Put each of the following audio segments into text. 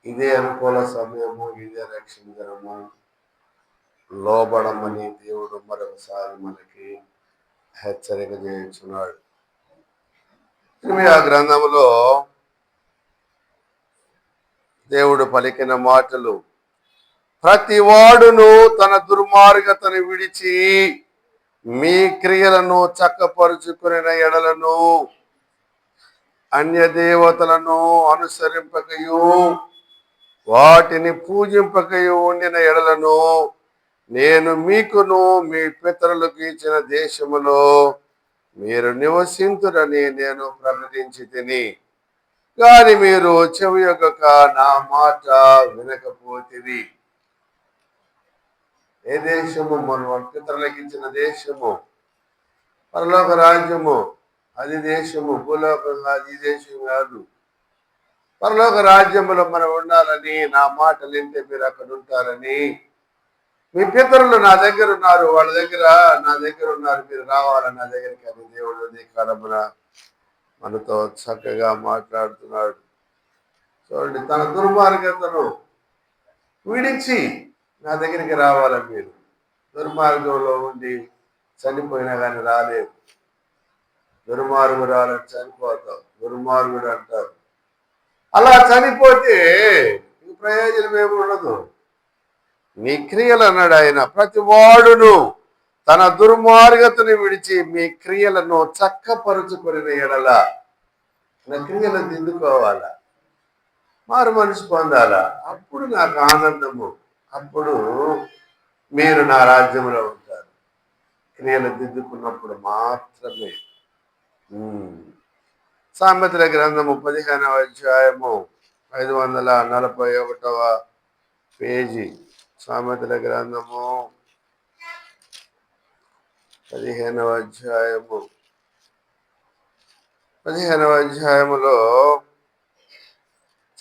ఇదే అనుకూల సమయము, ఇదే రక్షణ దినము. లోబడమని దేవుడు మరొకసారి మనకి హెచ్చరిక చేయించున్నాడు. ఆ గ్రంథములో దేవుడు పలికిన మాటలు, ప్రతి వాడును తన దుర్మార్గతను విడిచి మీ క్రియలను చక్కపరుచుకునే ఎడలను అన్య దేవతలను అనుసరింపకయు వాటిని పూజింపకయు ఉండిన ఎడలను నేను మీకును మీ పితరులకు ఇచ్చిన దేశములో మీరు నివసింతురని నేను ప్రకటించి తిని, కానీ మీరు చెవియొగ్గక నా మాట వినకపోతిరి. ఏ దేశము? మన పితరులకు ఇచ్చిన దేశము, పరలోక రాజ్యము. అది దేశము, భూలోకంగా అది దేశం కాదు. పరలోక రాజ్యములో మనం ఉండాలని, నా మాటలు వింటే మీరు అక్కడ ఉంటారని, మీ పితరులు నా దగ్గర ఉన్నారు, వాళ్ళ దగ్గర నా దగ్గర ఉన్నారు, మీరు రావాలని నా దగ్గరికి అని దేవుడు కాలమున మనతో చక్కగా మాట్లాడుతున్నాడు. చూడండి, తన దుర్మార్గతను విడిచి నా దగ్గరికి రావాలని. మీరు దుర్మార్గంలో ఉండి చనిపోయినా కానీ రాలేదు. దుర్మార్గురాలని చనిపోతావు, దుర్మార్గుడు అంటారు. అలా చనిపోతే ప్రయోజనం ఏమి ఉండదు. మీ క్రియలు అన్నాడు ఆయన, ప్రతి వాడును తన దుర్మార్గతను విడిచి మీ క్రియలను చక్కపరుచుకుని ఎడల, నా క్రియలు దిద్దుకోవాలా, మారు మనసు పొందాలా, అప్పుడు నాకు ఆనందము, అప్పుడు మీరు నా రాజ్యంలో ఉంటారు. క్రియలు దిద్దుకున్నప్పుడు మాత్రమే. సామెతల గ్రంథము 15వ అధ్యాయము 541వ పేజీ. సామెతల గ్రంథము 15వ అధ్యాయములో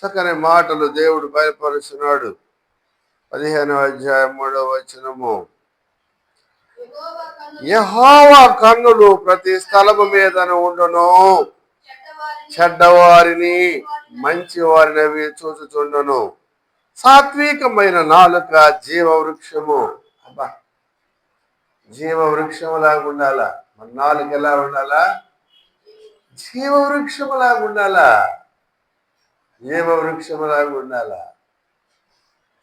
చక్కని మాటలు దేవుడు బయలుపరుస్తున్నాడు. 15వ అధ్యాయం 3వ వచనము, యెహోవా కన్నులు ప్రతి స్థలము మీదను ఉండును, చెడ్డవారిని మంచి వారిని అవి చూచుచుండును. సాత్వికమైన నాలుక జీవవృక్షము. అబ్బా, జీవవృక్షములాగా ఉండాలా. మన నాలుక ఎలా ఉండాలా? జీవవృక్షములాగా ఉండాలా. జీవవృక్షములాగా ఉండాలా.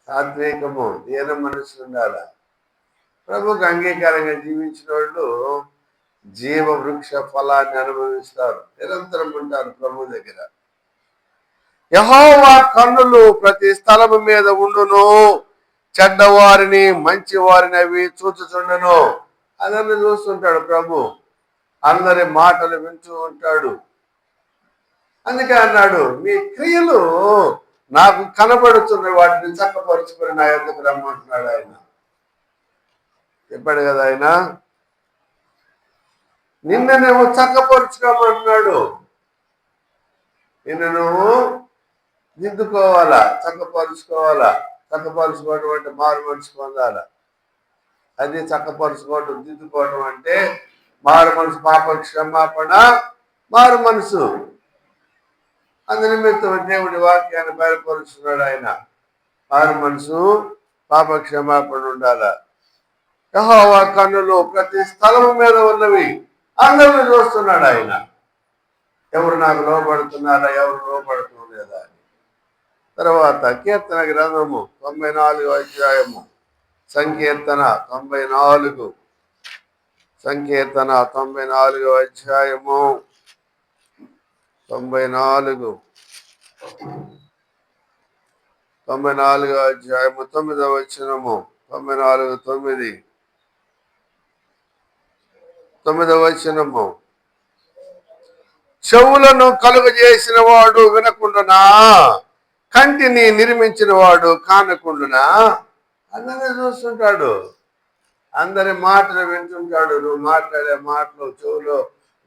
సాత్వికము, దీన మనసు ఉండాలా. ప్రభుకు అంగీకారంగా జీవించిన వాళ్ళు జీవవృక్ష ఫలాన్ని అనుభవిస్తారు, నిరంతరం ఉంటారు ప్రభు దగ్గర. యెహోవా కన్నులు ప్రతి స్థలము మీద ఉండును, చెడ్డవారిని మంచి వారిని అవి చూచుచుండును. అందరిని చూస్తుంటాడు ప్రభు, అందరి మాటలు వింటూ ఉంటాడు. అందుకే అన్నాడు, మీ క్రియలు నాకు కనబడుతున్న వాటిని చక్కపరుచుకొని నా యొద్దకు రమ్మంటున్నాడు ఆయన. చెప్పాడు కదా ఆయన, నిన్ను చక్కపరుచుకోమంటున్నాడు. నిన్ను నువ్వు దిద్దుకోవాలా, చక్కపరుచుకోవాలా. చక్కపరుచుకోవడం అంటే మారు మనసు పొందాలా. అది చక్కపరుచుకోవడం, దిద్దుకోవడం అంటే మారు మనసు, పాప క్షమాపణ, మారు మనసు. అందునిమిత్తం దేవుడి వాక్యాన్ని బయలుపరుచున్నాడు ఆయన. మారు మనసు, పాప క్షమాపణ ఉండాలా. యెహోవా కన్నులు ప్రతి స్థలము మీద ఉన్నవి, అందరిని చూస్తున్నాడు ఆయన. ఎవరు నాకు లోపడుతున్నారా, ఎవరు లోపడుతులేదా అని. తర్వాత కీర్తన గ్రంథము 94వ అధ్యాయము, సంకీర్తన 94వ అధ్యాయము 94వ అధ్యాయము 9వ వచనము, 9వ వచనము, చెవులను కలుగజేసిన వాడు వినకుండునా, కంటిని నిర్మించిన వాడు కానకుండునా. అందరినీ చూస్తుంటాడు, అందరి మాటలు వింటుంటాడు. నువ్వు మాట్లాడే మాటలు, చెవులో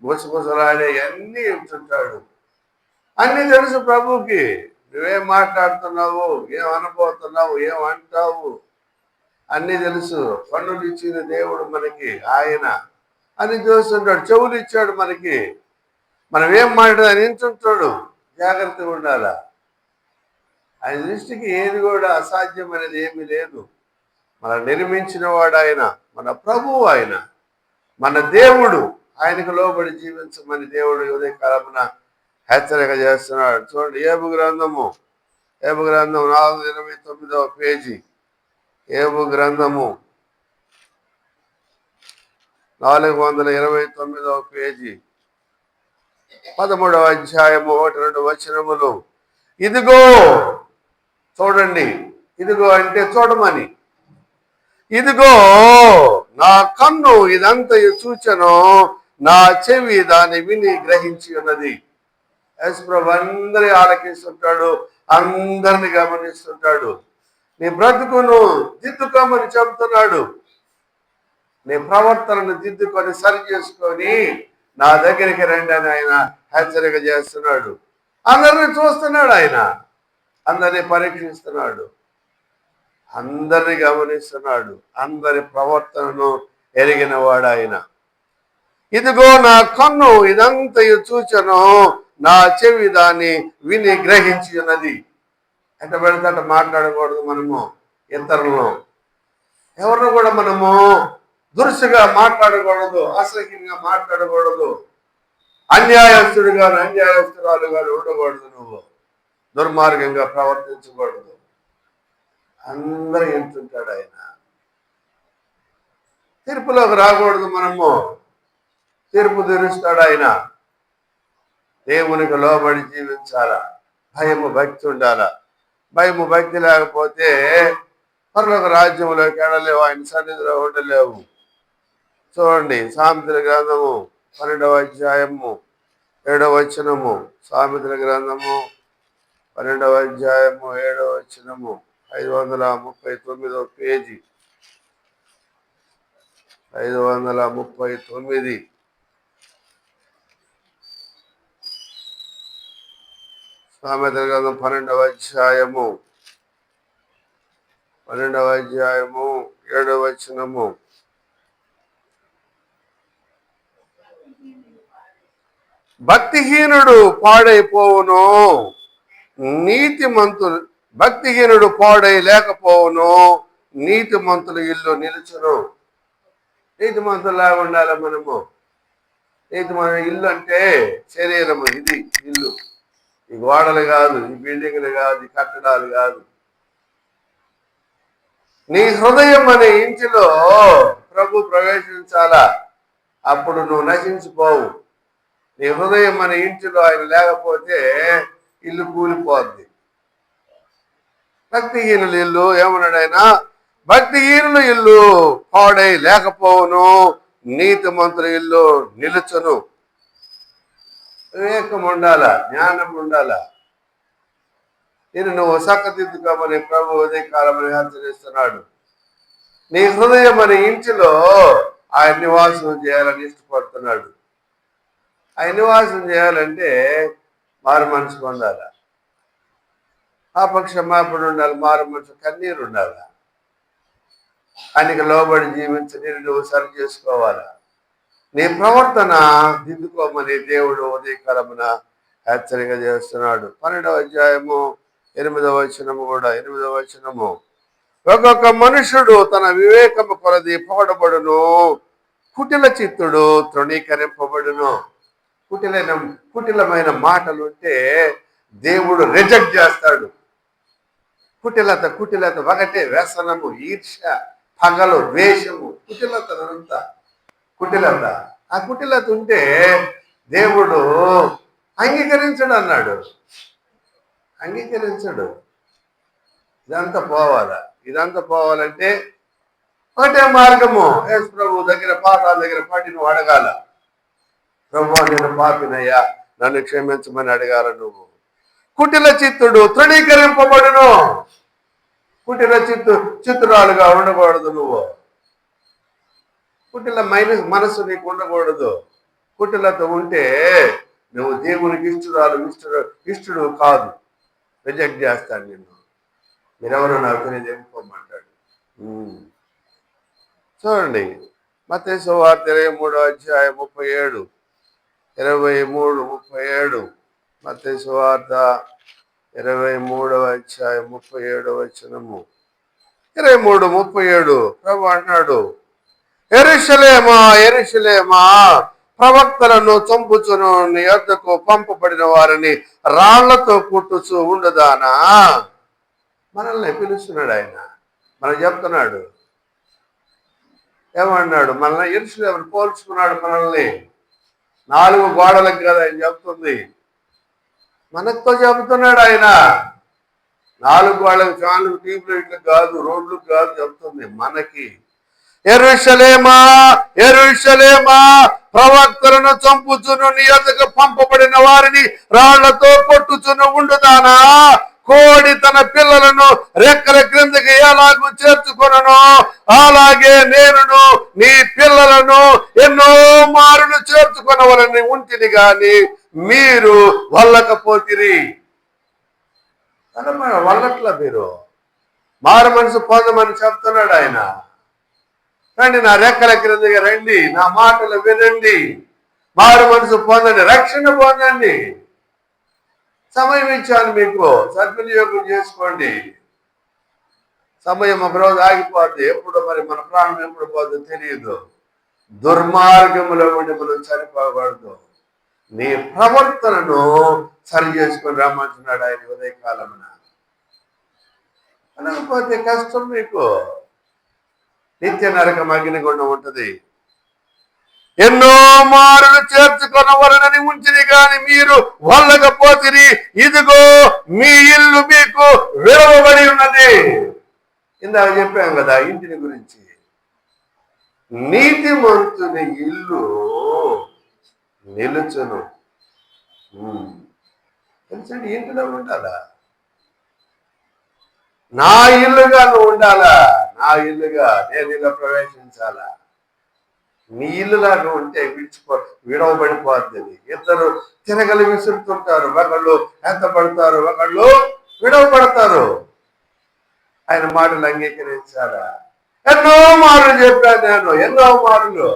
గుసగుసలాడే అన్నీ వింటుంటాడు. అన్నీ తెలుసు ప్రభుకి. నువ్వేం మాట్లాడుతున్నావు, ఏం అనబోతున్నావు, ఏం అంటావు, అన్నీ తెలుసు. కన్నులు ఇచ్చిన దేవుడు మనకి ఆయన, అని చూస్తుంటాడు. చెవులు ఇచ్చాడు మనకి, మనం ఏం మాట్లాడని వింటుంటాడు. జాగ్రత్తగా ఉండాలా. ఆయన దృష్టికి ఏది కూడా అసాధ్యం అనేది ఏమీ లేదు. మన నిర్మించిన వాడు ఆయన, మన ప్రభువు ఆయన, మన దేవుడు. ఆయనకు లోబడి జీవించమని దేవుడు ఉదయకాలమున హెచ్చరిక చేస్తున్నాడు. చూడండి, ఏబు గ్రంథము 429వ పేజీ. ఏబు గ్రంథము 429వ పేజీ, 13వ అధ్యాయము 1-2 వచనములు. ఇదిగో, చూడండి, ఇదిగో అంటే చూడమని. ఇదిగో నా కన్ను ఇదంతయు చూచెను, నా చెవి దాన్ని విని గ్రహించి ఉన్నది. యేసుప్రభు అందరి ఆలకిస్తుంటాడు, అందరిని గమనిస్తుంటాడు. నీ బ్రతుకును దిద్దుకోమని చెబుతున్నాడు. నీ ప్రవర్తనను దిద్దుకొని సరి చేసుకొని నా దగ్గరికి రండి అని ఆయన హెచ్చరిక చేస్తున్నాడు. అందరిని చూస్తున్నాడు ఆయన, అందరిని పరీక్షిస్తున్నాడు, అందరిని గమనిస్తున్నాడు, అందరి ప్రవర్తనను ఎరిగిన వాడు ఆయన. ఇదిగో నా కన్ను ఇదంతయు చూచెను, నా చెవి దాన్ని విని గ్రహించి ఉన్నది. ఎట్ట పెడితే అట్ట మాట్లాడకూడదు మనము. ఇతరులను ఎవరిని కూడా మనము దురుసుగా మాట్లాడకూడదు, అసహ్యంగా మాట్లాడకూడదు, అన్యాయస్తుడు గాను అన్యాయస్తురాలు గాను ఉండకూడదు, నువ్వు దుర్మార్గంగా ప్రవర్తించకూడదు. అందరూ ఎంతుంటాడు ఆయన. తీర్పులోకి రాకూడదు మనము, తీర్పు తీరుస్తాడు ఆయన. దేవునికి లోబడి జీవించాలా, భయము భక్తి ఉండాలా. భయము భక్తి లేకపోతే పరలోక రాజ్యంలోకి వెళ్ళలేవు, ఆయన సన్నిధిలో ఉండలేవు. చూడండి, సామెతల గ్రంథము 12వ అధ్యాయము 7వ వచనము. సామెతల గ్రంథము 12వ అధ్యాయము 7వ వచనము, 539వ పేజీ, 539. సామెతల గ్రంథం 12వ అధ్యాయము 7వ వచనము. భక్తిహీనుడు పాడైపోవును, భక్తిహీనుడు పాడై లేకపోవును, నీతిమంతుల ఇల్లు నిలుచును. నీతిమంతులాగా ఉండాలి మనము. నీతిమంతుల ఇల్లు అంటే శరీరము, ఇది ఇల్లు. ఈ గోడలు కాదు, ఈ బిల్డింగ్లు కాదు, ఈ కట్టడాలు కాదు. నీ హృదయం అనే ఇంటిలో ప్రభు ప్రవేశించాలా, అప్పుడు నువ్వు నశించిపోవు. నీ హృదయం అనే ఇంటిలో ఆయన లేకపోతే ఇల్లు కూలిపోద్ది. భక్తిహీనుల ఇల్లు ఏమన్నాడు ఆయన? భక్తిహీనుల ఇల్లు పాడై లేకపోవును, నీతిమంతుల ఇల్లు నిలుచును. వివేకం ఉండాలా, జ్ఞానం ఉండాలా. నేను నువ్వు చక్కదిద్దుకోమని ప్రభు ఉదయకాలమని హెచ్చరిస్తున్నాడు. నీ హృదయం అనే ఇంటిలో ఆయన నివాసం చేయాలని ఇష్టపడుతున్నాడు. ఆయన నివాసం చేయాలంటే మారు మనసు పొందాల, పాపక్షమాపణ ఉండాలి, మారు మనసు కన్నీరు ఉండాలి. ఆయనకి లోబడి జీవించి నేను నువ్వు సరి చేసుకోవాలా. నీ ప్రవర్తన దిద్దుకోమని దేవుడు ఉదయకాలమున హెచ్చరిక చేస్తున్నాడు. 12వ అధ్యాయము 8వ వచనము కూడా, 8వ వచనము. ఒక్కొక్క మనుషుడు తన వివేకము కొలది పొగడబడును, కుటిల చిత్తుడు తృణీకరింపబడును. కుటిలమైన మాటలు ఉంటే దేవుడు రిజెక్ట్ చేస్తాడు. కుటిలత ఒకటే, వ్యసనము, ఈర్ష్య, పగలు, ద్వేషము, కుటిలత. ఆ కుటిలత ఉంటే దేవుడు అంగీకరించడు అన్నాడు. అంగీకరించడు. ఇదంతా పోవాలంటే ఒకటే మార్గము. యేసు ప్రభు దగ్గర, పాదాల దగ్గర పడి నువ్వు అడగాల. ప్రభు, నేను పాపినయ్యా, నన్ను క్షమించమని అడగాల నువ్వు. కుటిల చిత్తుడు తృణీకరింపబడును. కుటిల చిత్తురాలుగా ఉండకూడదు నువ్వు. కుటిల మనసు నీకు ఉండకూడదు. కుటిలతో ఉంటే నువ్వు దేవునికి ఇష్టడు కాదు. రిజెక్ట్ చేస్తాడు నిన్ను. మీరెవరో నాకు తెలియదు, వెళ్ళిపోమంటాడు. చూడండి, మత్తయి సువార్త 23వ అధ్యాయం 37, 23, 37. మత్తయి సువార్త 23వ అధ్యాయం 37వ వచనము. 23:37 ప్రభు అంటున్నాడు, యెరూషలేమా యెరూషలేమా, ప్రవక్తలను చంపుచును, నీ యొద్దకు పంపబడిన వారిని రాళ్లతో కుట్టుచు ఉండదానా. మనల్ని పిలుస్తున్నాడు ఆయన, మనం చెప్తున్నాడు. ఏమన్నాడు? మనల్ని యెరూషలేమును పోల్చుకున్నాడు. మనల్ని 4 గోడలకు కదా ఆయన చెప్తుంది, మనతో చెబుతున్నాడు ఆయన. 4 గోడలకు, 4 ట్యూబ్ లైట్లకు కాదు, రోడ్లకు కాదు చెప్తుంది మనకి. యెరూషలేమా యెరూషలేమా, ప్రవక్తలను చంపుచును, నీ యొద్దకు పంపబడిన వారిని రాళ్లతో కొట్టుచును ఉండుదానా. కోడి తన పిల్లలను రెక్కల క్రిందకి ఎలాగూ చేర్చుకొనను, అలాగే నేనును నీ పిల్లలను ఎన్నో మారులు చేర్చుకొనవలని ఉంటిని గాని మీరు వల్లకపోతిరి. వల్లట్లా, మీరు మారు మనసు పొందమని చెప్తున్నాడు ఆయన. రండి, నా రెక్కల క్రిందకి రండి, నా మాటలు వినండి, మారు మనసు పొందండి, రక్షణ పొందండి. సమయం ఇచ్చాను మీకు, సద్వినియోగం చేసుకోండి. సమయం ఒకరోజు ఆగిపోద్ది, ఎప్పుడు మరి మన ప్రాణం ఎప్పుడు పోతుందో తెలియదు. దుర్మార్గములో ఉండి మనం చనిపోకూడదు. నీ ప్రవర్తనను సరి చేసుకొని రమ్మంటున్నాడు ఆయన ఉదయకాలమున. అనకపోతే కష్టం, మీకు నిత్య నరకం అగ్నిగుండం ఉంటది. ఎన్నో మారులు చేర్చుకొనవలనని ఉంచిని గాని మీరు వల్లకపోతిరి, ఇదిగో మీ ఇల్లు మీకు విడవబడి ఉన్నది. ఇందాక చెప్పాం కదా ఇంటిని గురించి. నీతిమంతుని ఇల్లు నిలుచును. తెలుసండి, ఇంటిలో ఉండాలా? నా ఇల్లుగా నువ్వు ఉండాలా, నా ఇల్లుగా నేను ఇలా ప్రవేశించాలా. నీ ఇల్లులాగా ఉంటే విడవబడిపోతుంది. ఇద్దరు తిరగలి విసురుతుంటారు, ఒకళ్ళు ఎంతపడతారు, ఒకళ్ళు విడవబడతారు. ఆయన మాటలు అంగీకరించాలా? ఎన్నో మాటలు చెప్పాను నేను, ఎన్నో మాటలు.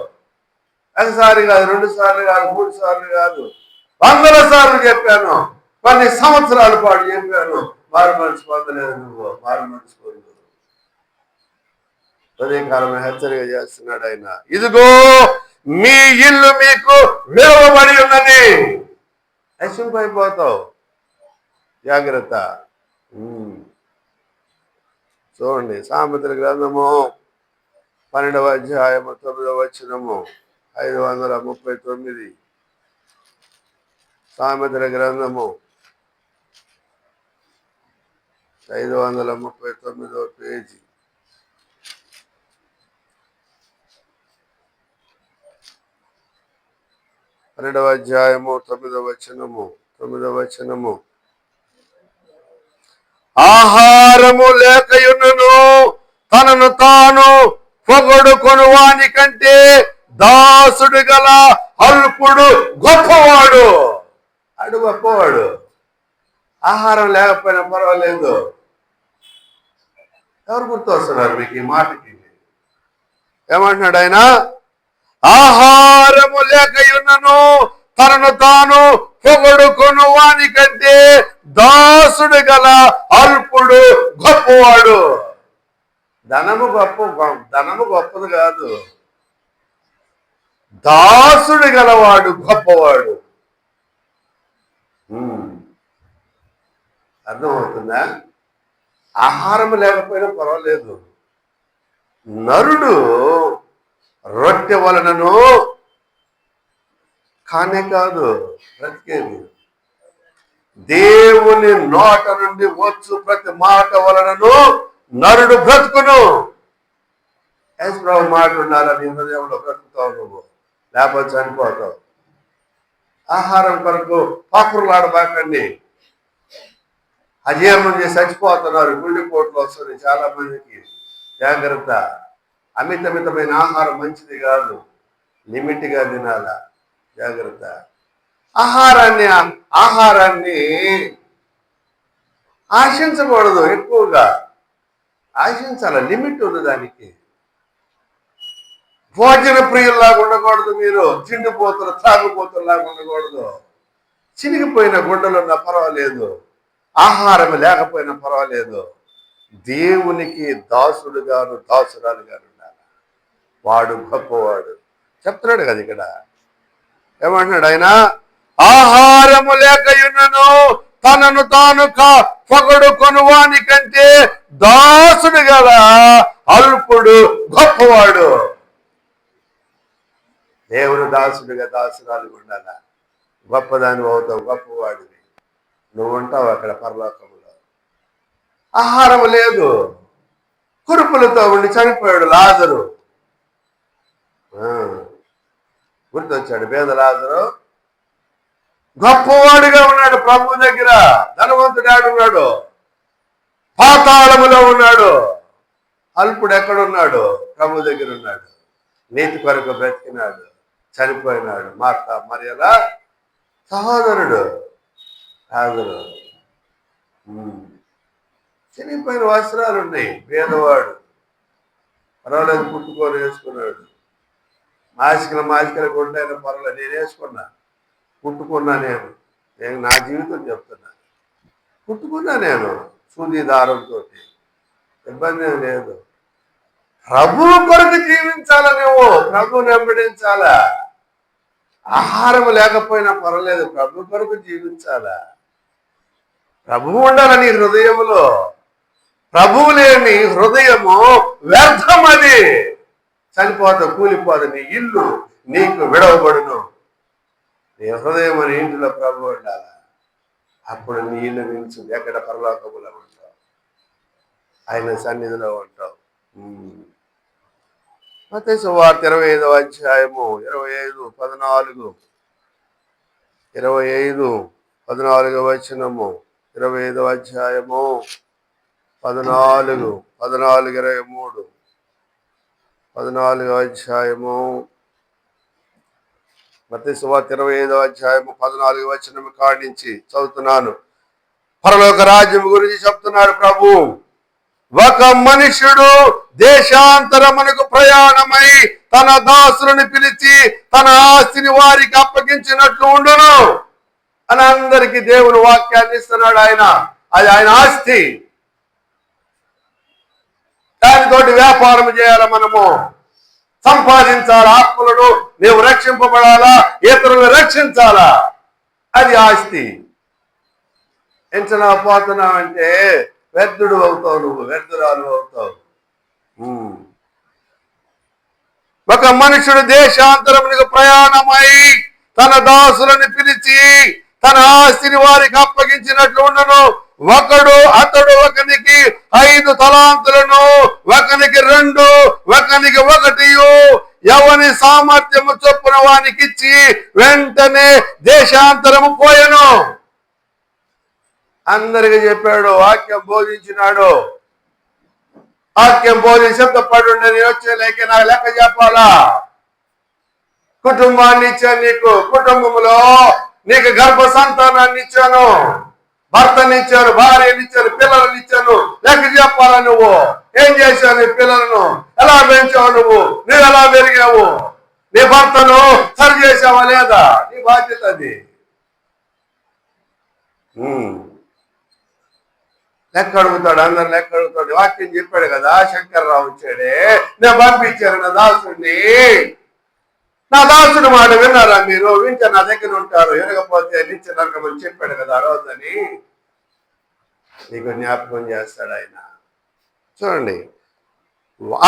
ఒకసారి కాదు, 2 సార్లు కాదు, 3 సార్లు కాదు, 100 సార్లు చెప్పాను. కొన్ని సంవత్సరాల పాటు చెప్పాను. మారు మనసు పొందలేదు నువ్వు, మారు మనసు పొందు. ఉదయకాలం హెచ్చరిక చేస్తున్నాడు ఆయన. ఇదిగో మీ ఇల్లు మీకు విడవబడి ఉన్నది. నశింపైపోతావు, జాగ్రత్త. చూడండి, సామెతల గ్రంథము 12వ అధ్యాయము 9వ వచనము, 539. సామెతల గ్రంథము 539 పేజీ. 12వ అధ్యాయము 9వ వచనము. ఆహారము లేకయున్నను తనను తాను పొగడుకొను వాని కంటే దాసుడు గల అల్పుడు గొప్పవాడు. అడు గొప్పవాడు. ఆహారం లేకపోయినా పర్వాలేదు. ఎవరు గుర్తొస్తున్నారు మీకు ఈ మాటకి? ఏమంటున్నాడు ఆయన? ఆహారము లేకయున్నను తనను తాను పొగడుకొను వాని కంటే దాసుడు గల అల్పుడు గొప్పవాడు. ధనము గొప్పది కాదు, దాసుడు గలవాడు గొప్పవాడు. అర్థమవుతుందా? ఆహారం లేకపోయినా పర్వాలేదు. నరుడు రొట్టె వలనను కానే కాదు బ్రతికేది, దేవుని నోట నుండి వచ్చు ప్రతి మాట వలనను నరుడు బ్రతుకును. యేసుప్రభు మాట ఉండాలా నీ హృదయంలో, బ్రతుకుతావు నువ్వు, లేకపోతే చనిపోతావు. ఆహారం కొరకు పాకురులాడబాకండి. అజీర్ణం చేసి చచ్చిపోతున్నారు, గుండెపోట్లు వస్తుంది చాలా మందికి. జాగ్రత్త. అమితమైన ఆహారం మంచిది కాదు, లిమిట్గా తినాలా. జాగ్రత్త. ఆహారాన్ని ఆశించకూడదు, ఎక్కువగా ఆశించాల, లిమిట్ ఉంది దానికి. భోజన ప్రియుల్లాగా ఉండకూడదు మీరు, చిండిపోతులు త్రాగుపోతుల్లాగా ఉండకూడదు. చినిగిపోయిన గుడ్డలున్నా పర్వాలేదు, ఆహారం లేకపోయినా పర్వాలేదు, దేవునికి దాసుడుగాను దాసురాలుగాను ఉండాలి. వాడు గొప్పవాడు చెప్తున్నాడు కదా ఇక్కడ. ఏమంటున్నాడు ఆయన? ఆహారము లేకయున్నను తనను తాను పొగడు కొనువాని కంటే దాసుడు కదా అల్పుడు గొప్పవాడు. దేవుడు దాసుడుగా దాసురాలుగా ఉండాలా. గొప్పదాని అవుతావు, గొప్పవాడివి నువ్వు ఉంటావు అక్కడ పరలోకములో. ఆహారం లేదు, కురుపులతో ఉండి చనిపోయాడు లాజరు. గుర్తొచ్చాడు పేద లాజరు. గొప్పవాడిగా ఉన్నాడు ప్రభు దగ్గర. ధనవంతుడు ఆడున్నాడు, పాతాళములో ఉన్నాడు. అల్పుడు ఎక్కడున్నాడు? ప్రభు దగ్గర ఉన్నాడు. నీతి కొరకు బ్రతికినాడు, చనిపోయినాడు. మార్తా మరియల సహోదరుడు లాజరు. చనిపోయిన వస్త్రాలు ఉన్నాయి, పేదవాడు పర్వాలేదు పుట్టుకొని వేసుకున్నాడు. మాసికలు కొండైనా పర్వాలేదు, నేను వేసుకున్నా, పుట్టుకున్నా. నేను నా జీవితం చెప్తున్నా, పుట్టుకున్నా నేను సూది దారంతో, ఇబ్బంది ఏం లేదు. ప్రభువు కొరకు జీవించాలా, నువ్వు ప్రభువుని వెంబడించాలా. ఆహారం లేకపోయినా పర్వాలేదు, ప్రభు కొరకు జీవించాలా. ప్రభువు ఉండాలి నీ హృదయములో. ప్రభువు లేని హృదయము వ్యర్థం, అది చనిపోతా కూలిపోదు. నీ ఇల్లు నీకు విడవబడును. నీ హృదయం అని ఇంటిలో ప్రభు ఉండాలి. అప్పుడు నీ ఇల్లు నిలిచి ఎక్కడ పరలోకములో ఉంటావు, ఆయన సన్నిధిలో ఉంటావు. మత్తయి సువార్త 25వ అధ్యాయము 25:14 వచనము. 25వ అధ్యాయము 14, 23. 14వ అధ్యాయము మత్తయి సువార్త 25వ అధ్యాయము 14 వచనము కాడించి చదువుతున్నాను. పరలోక రాజ్యం గురించి చెప్తున్నాడు ప్రభు. ఒక మనుషుడు దేశాంతరమునకు ప్రయాణమై తన దాసులను పిలిచి తన ఆస్తిని వారికి అప్పగించినట్లు ఉండును అని అందరికీ దేవుని వాక్యాన్ని ఇస్తున్నాడు ఆయన. అది ఆయన ఆస్తి. దానితోటి వ్యాపారం చేయాలి, మనము సంపాదించాలి. ఆత్మలను నీవు రక్షింపబడాలా, ఇతరులను రక్షించాలా. అది ఆస్తి. ఎంచనా పోతున్నావంటే వ్యర్థుడు అవుతావు, నువ్వు వ్యర్థురాలు అవుతావు. ఒక మనుషుడు దేశాంతరమునకు ప్రయాణమై తన దాసులను పిలిచి తన ఆస్తిని వారికి అప్పగించినట్లు ఉండను. అతడు ఒకనికి 5 తలాంతులను, ఒకనికి 2, ఒకనికి 1 ఎవని సామర్థ్యము చొప్పున వానికి ఇచ్చి వెంటనే దేశాంతరము పోయెను. అందరికి చెప్పాడు, వాక్యం బోధించినాడు. వాక్యం బోధించి సిద్ధపడి నేను వచ్చే లేక నాకు లెక్క చెప్పాలా. కుటుంబాన్ని ఇచ్చాను నీకు, కుటుంబంలో నీకు గర్భ సంతానాన్ని ఇచ్చాను, భర్తని ఇచ్చాను, భార్యని ఇచ్చాను, పిల్లలని ఇచ్చాను. లెక్క చెప్పాలా. నువ్వు ఏం చేశావు? నీ పిల్లలను ఎలా పెంచావు? నువ్వు ఎలా పెరిగావు? నీ భర్తను సరి చేసావా లేదా? నీ బాధ్యత అది. లెక్క అడుగుతాడు, అందరు లెక్క అడుగుతాడు. వాక్యం చెప్పాడు కదా, శంకర్రావు వచ్చాడే, నేను పంపించాను నా దాసుడిని. నా దాసుడు మాట విన్నారా మీరు? వింటే నా దగ్గర ఉంటారు, వినకపోతే నిత్యనరకమని చెప్పాడు కదా ఆ రోజని. నీకు జ్ఞాపకం చేస్తాడు ఆయన. చూడండి,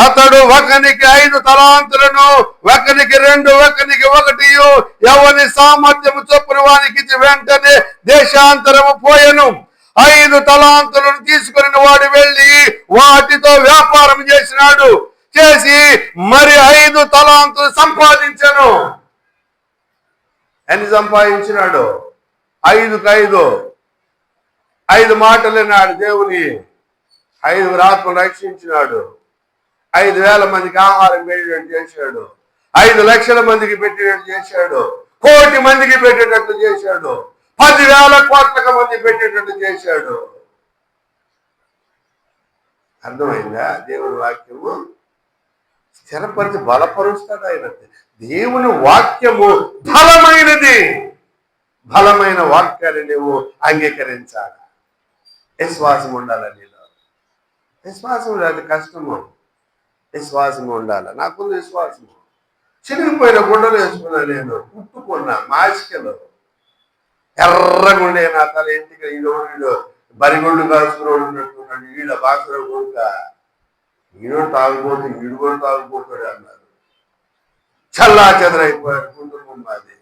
అతడు ఒకనికి 5 తలాంతులను, ఒకనికి 2, ఒకనికి 1 ఎవని సామర్థ్యము చొప్పున వానికి ఇచ్చి వెంటనే దేశాంతరము పోయెను. 5 తలాంతులను తీసుకుని వాడు వెళ్ళి వాటితో వ్యాపారం చేసినాడు. చేసి మరి 5 తలాంతులు సంపాదించను. ఎన్ని సంపాదించినాడు? 5 5 మాటలు విన్నాడు దేవుని. 5 ఆత్మలు రక్షించినాడు. 5,000 మందికి ఆహారం పెట్టేటట్టు చేశాడు. 5 లక్షల మందికి పెట్టేటట్టు చేశాడు. 1 కోటి మందికి పెట్టేటట్టు చేశాడు. 10,000 కోట్ల మంది పెట్టేటట్టు చేశాడు. అర్థమైందా? దేవుని వాక్యము స్థిరపరిచి బలపరుస్తాడు ఆయన. దేవుని వాక్యము బలమైనది. బలమైన వాక్యాన్ని నువ్వు అంగీకరించాలి. విశ్వాసం ఉండాలి నీలో. విశ్వాసం లేదు, కష్టము. విశ్వాసం ఉండాలి. నాకుంది విశ్వాసము. చిరిగిపోయిన గుండెలు వేసుకున్నా, నేను పుట్టుకున్న మాసికలు ఎర్రగుండే నా తల ఇంటికి ఈడోడు బరిగొండు కాల్చుకుని ఉన్నట్టున్నాడు. ఈడ బాసులో కొడుక ఈడో తాగుపోతు, ఈడు కూడా తాగుపోతాడు అన్నారు. చల్లా చెదరైపోయాడు కుటుంబం. మాది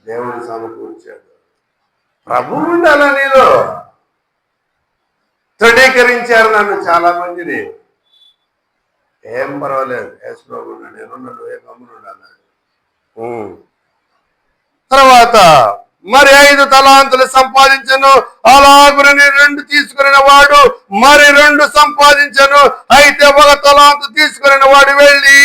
దేవుడు సమకూర్చాడు. ప్రభు ఉండాల నీలో. తృణీకరించారు నన్ను చాలా మందిని. ఏం పర్వాలేదు, యేసుప్రభు నేనున్నాడు, ఏ గమ్మునుండు అన్నాడు. తర్వాత మరి 5 తలాంతులు సంపాదించను. అలాగునని 2 తీసుకుని వాడు మరి 2 సంపాదించను. అయితే 1 తలాంతు తీసుకుని వాడు వెళ్ళి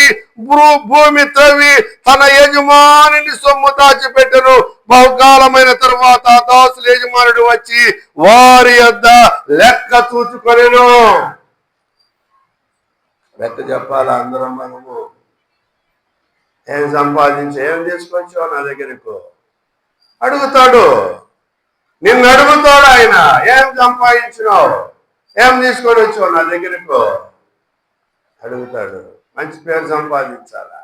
భూమి త్రవ్వి తన యజమానిని సొమ్ము దాచిపెట్టను. బహుకాలమైన తరువాత దాసుల యజమానుడు వచ్చి వారి యొద్ద లెక్క చూచుకొనెను. లెక్క చెప్పాలా అందరం మనము? ఏం సంపాదించి ఏం తీసుకొచ్చావు నా దగ్గరకు అడుగుతాడు. నిన్ను అడుగుతాడు ఆయన, ఏం సంపాదించినావు, ఏం తీసుకొని వచ్చావు నా దగ్గరకు అడుగుతాడు. మంచి పేరు సంపాదించాలా?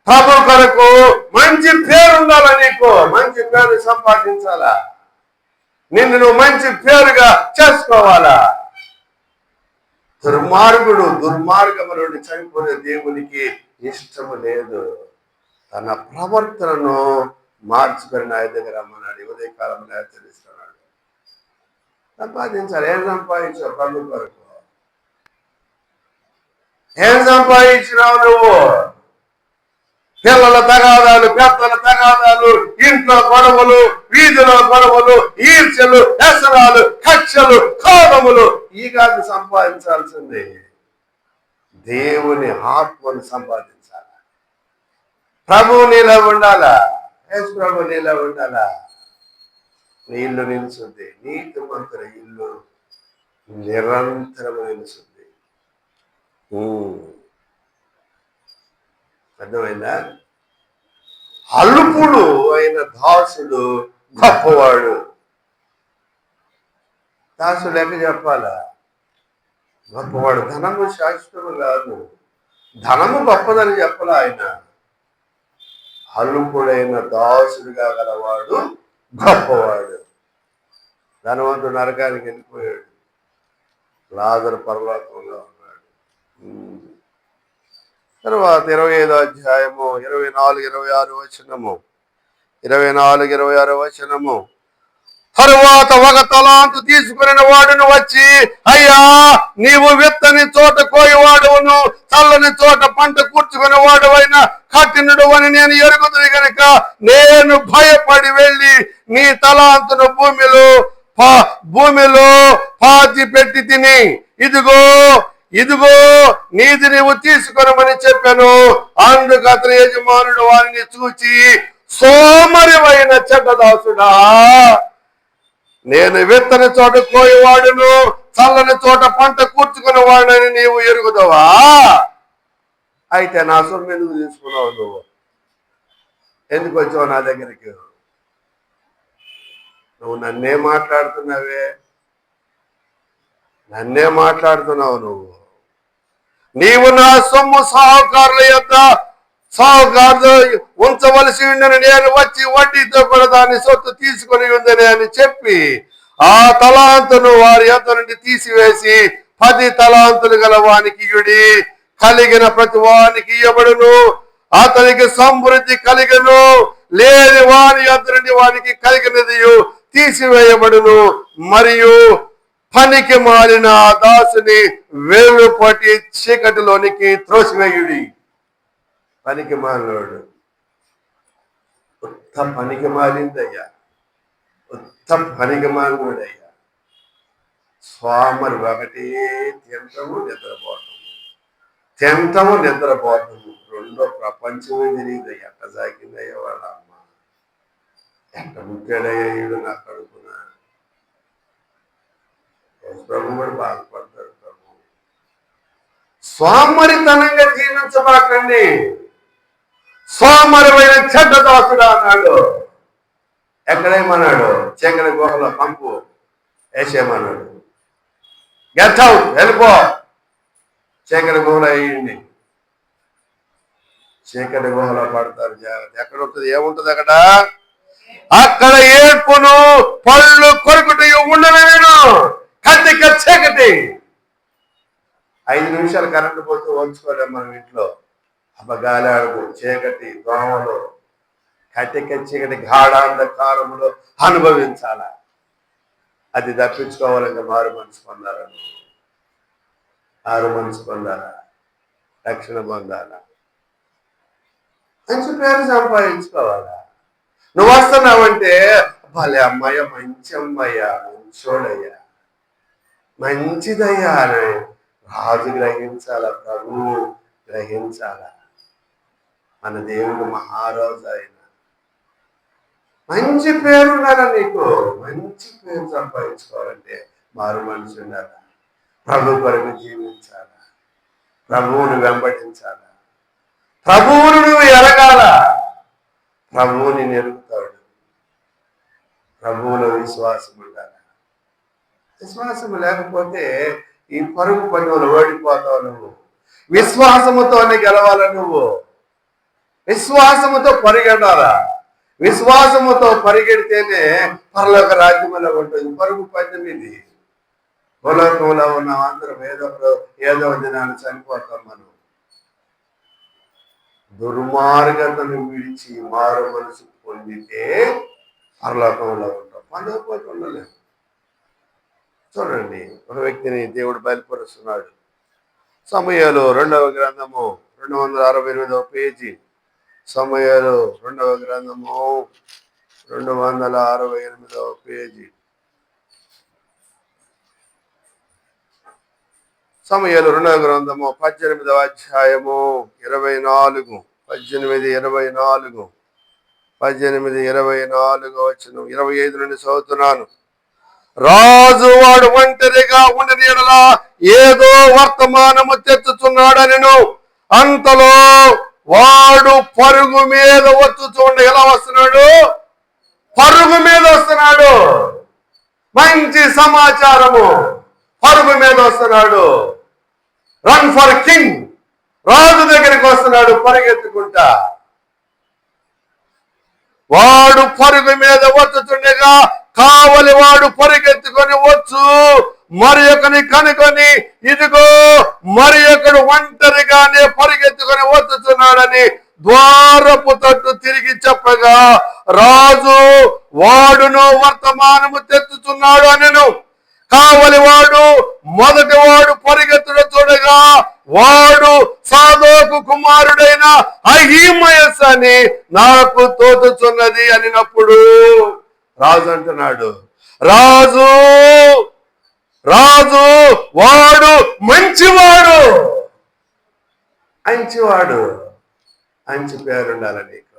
ప్రభు కొరకు మంచి పేరు ఉండాలా? నీకు మంచి పేరు సంపాదించాలా? నిన్ను నువ్వు మంచి పేరుగా చేసుకోవాలా? దుర్మార్గము నుండి చనిపోయే దేవునికి ఇష్టము లేదు. తన ప్రవర్తనను మార్చుకొని నా దగ్గర రమ్మన్నాడు. ఉదయకాలంలో హెచ్చరిస్తున్నాడు. సంపాదించాలి. ఏం సంపాదించావు ప్రభు కొరకు? ఏం సంపాదించినావు నువ్వు? పిల్లల తగాదాలు, పెద్దల తగాదాలు, ఇంట్లో గొడవలు, వీధిలో గొడవలు, ఈర్చలు, వ్యసనాలు, కక్షలు, కోపములు, ఈ కాదు సంపాదించాల్సింది. దేవుని ఆత్మను సంపాదించాలి. ప్రభు నీలో ఉండాలా? యేసు ప్రభు నీలో ఉండాలా? నీ ఇల్లు నిలుస్తుంది. నీతిమంతుల ఇల్లు నిరంతరము నిలుస్తుంది. అర్థమైందా? అల్పుడు అయిన దాసుడు గొప్పవాడు. దాసుడు లెక్క చెప్పాలా? గొప్పవాడు. ధనము శాశ్వతము కాదు. ధనము గొప్పదని చెప్పాల ఆయన. అల్పుడైన దాసుడుగా గలవాడు గొప్పవాడు. ధనవంతుడు నరకానికి వెళ్ళిపోయాడు, లాజరు పరలోకంలో ఉన్నాడు. తర్వాత 25వ అధ్యాయము 24, 26 వచనము. 24, 26 వచనము. తరువాత 1 తలాంతు తీసుకుని వాడును వచ్చి, అయ్యా, నీవు విత్తని చోట కోయివాడును, చల్లని చోట పంట కూర్చుకుని వాడువైన కఠినుడు అని నేను ఎరుగుతుంది గనుక నేను భయపడి వెళ్ళి నీ తలాంతును భూమిలో పాతి పెట్టి తిని, ఇదిగో నీది నీవు తీసుకొనమని చెప్పాను. అందుకు అతని యజమానుడు వారిని చూచి, సోమరివైన చెడ్డదాసుడా, నేను విత్తని చోట కోయివాడును, చల్లని చోట పంట కూర్చుకుని వాడినని నీవు ఎరుగుదవా? అయితే నా సొమ్ము ఎందుకు తీసుకున్నావు? నువ్వు ఎందుకు వచ్చావు నా దగ్గరికి? నువ్వు నన్నే మాట్లాడుతున్నావు. నీవు నా సొమ్ము సాహుకారులు ఉంచవలసి ఉండని నేను వచ్చి వడ్డీతో కూడా దాన్ని సొత్తు తీసుకొని ఉందని అని చెప్పి ఆ తలాంతును వారి యొద్ద నుండి తీసివేసి 10 తలాంతులు గల వానికి ఇయుడి. కలిగిన ప్రతి వానికి ఇయ్యబడును, అతనికి సమృద్ధి కలిగను. లేని వాని యొద్ద నుండి వానికి కలిగినది తీసివేయబడును. మరియు పనికి మాలిన దాసుని వెలుపటి చీకటిలోనికి త్రోసివేయుడి. పనికి మాలినోడు, ఉత్త పనికి మాలిందయ్యా, ఉత్త పనికి మాలినోడయ్యా. స్వామరి ఒకటి తింటము నిద్రపోవటము, రెండో ప్రపంచమే తెలియదు. ఎట్ట సాగిందయ్యా వాళ్ళ అమ్మ, ఎట్ట ముట్టాడయ్యా ఈడు నా కడుపున. ప్రభు కూడా బాధపడతాడు. ప్రభు సోమరితనంగా జీవించబాకండి. సోమరివైన చెడ్డదాసుడు అన్నాడు. ఎక్కడేమన్నాడు? చీకటి గుహలో పంపు, వేసేయమన్నాడు. గెట్ అవుట్, వెళ్ళిపో, చీకటి గుహలో వేయండి. చీకటి గుహలో పడతారు, జాగ్రత్త. ఎక్కడ ఉంటుంది? ఏముంటుంది అక్కడ? అక్కడ ఏడ్పును పళ్ళు కొరుకుట ఉండను. నేను కత్తిక చీకటి. 5 నిమిషాలు కరెంటు పోతే వంచుకోలేము మనం ఇంట్లో. అబ్బగాలి ఆడదు, చీకటి, దోమలు, కటిక చీకటి గాఢాంధకారములో అనుభవించాల. అది తప్పించుకోవాలంటే మారు మనసు పొందాలని, మారు మనసు పొందాలా, రక్షణ పొందాలా, మంచి పేరు సంపాదించుకోవాలా. నువ్వు వస్తున్నావంటే భలే అమ్మాయ, మంచి అమ్మాయ, మంచోడయ్యా, మంచిదయ్యా అని రాజు గ్రహించాలా, ప్రభువు గ్రహించాలా. మన దేవుడు మహారాజు ఆయన. మంచి పేరు ఉండాలా నీకు. మంచి పేరు సంపాదించుకోవాలంటే మారు మనసు ఉండాలా, ప్రభు కొరకు జీవించాలా, ప్రభువును వెంబడించాలా, ప్రభువును నువ్వు ఎరగాల. ప్రభువుని ఎరుగుతాడు. ప్రభువులో విశ్వాసం ఉండాలి. విశ్వాసం లేకపోతే ఈ పరుగు పండుగలు ఓడిపోతావు నువ్వు. విశ్వాసముతోనే గెలవాల నువ్వు. విశ్వాసముతో పరిగెడాలా. విశ్వాసముతో పరిగెడితేనే పరలోక రాజ్యంలో ఉంటుంది. పరుగు పందెం ఇది. భూలోకంలో ఉన్న అందరం ఏదో దినాన్ని చనిపోతాం మనం. దుర్మార్గతను విడిచి మారు మనసు పొందితే పరలోకంలో ఉంటాం, పొందకపోతే ఉండలేము. చూడండి, ఒక వ్యక్తిని దేవుడు బయలుపరుస్తున్నాడు. సమూయేలు 2వ గ్రంథము 268వ పేజీ. సమూయేలు 2వ గ్రంథము 268వ పేజీ. సమూయేలు 2వ గ్రంథము 18వ అధ్యాయము 24, 18-24 వచనం, 25 నుండి చదువుతున్నాను. రాజు వాడు ఒంటరిగా ఉండని యెడల ఏదో వర్తమానము తెచ్చుచున్నాడనెను. అంతలో వాడు పరుగు మీద వచ్చుచుండ. ఎలా వస్తున్నాడు? పరుగు మీద వస్తున్నాడు. మంచి సమాచారము, పరుగు మీద వస్తున్నాడు. రన్ ఫర్ కింగ్, రాజు దగ్గరికి వస్తున్నాడు పరిగెత్తుకుంటా. వాడు పరుగు మీద వచ్చుతుండగా కావలి వాడు పరిగెత్తుకొని వచ్చు మరి ఒకని కనుకొని, ఇదిగో మరి ఒకడు ఒంటరిగానే పరిగెత్తుకొని వచ్చుతున్నాడని ద్వారపు తట్టు తిరిగి చెప్పగా రాజు వాడును వర్తమానము తెచ్చుచున్నాడు అనెను. కావలి వాడు మొదటి వాడు పరిగెత్తుడు చూడగా వాడు సాదోకు కుమారుడైన అహీమయస్ అని నాకు తోచుచున్నది అనినప్పుడు రాజు అంటున్నాడు, రాజు వాడు మంచివాడు. మంచివాడు, మంచి పేరు ఉండాలి నీకు.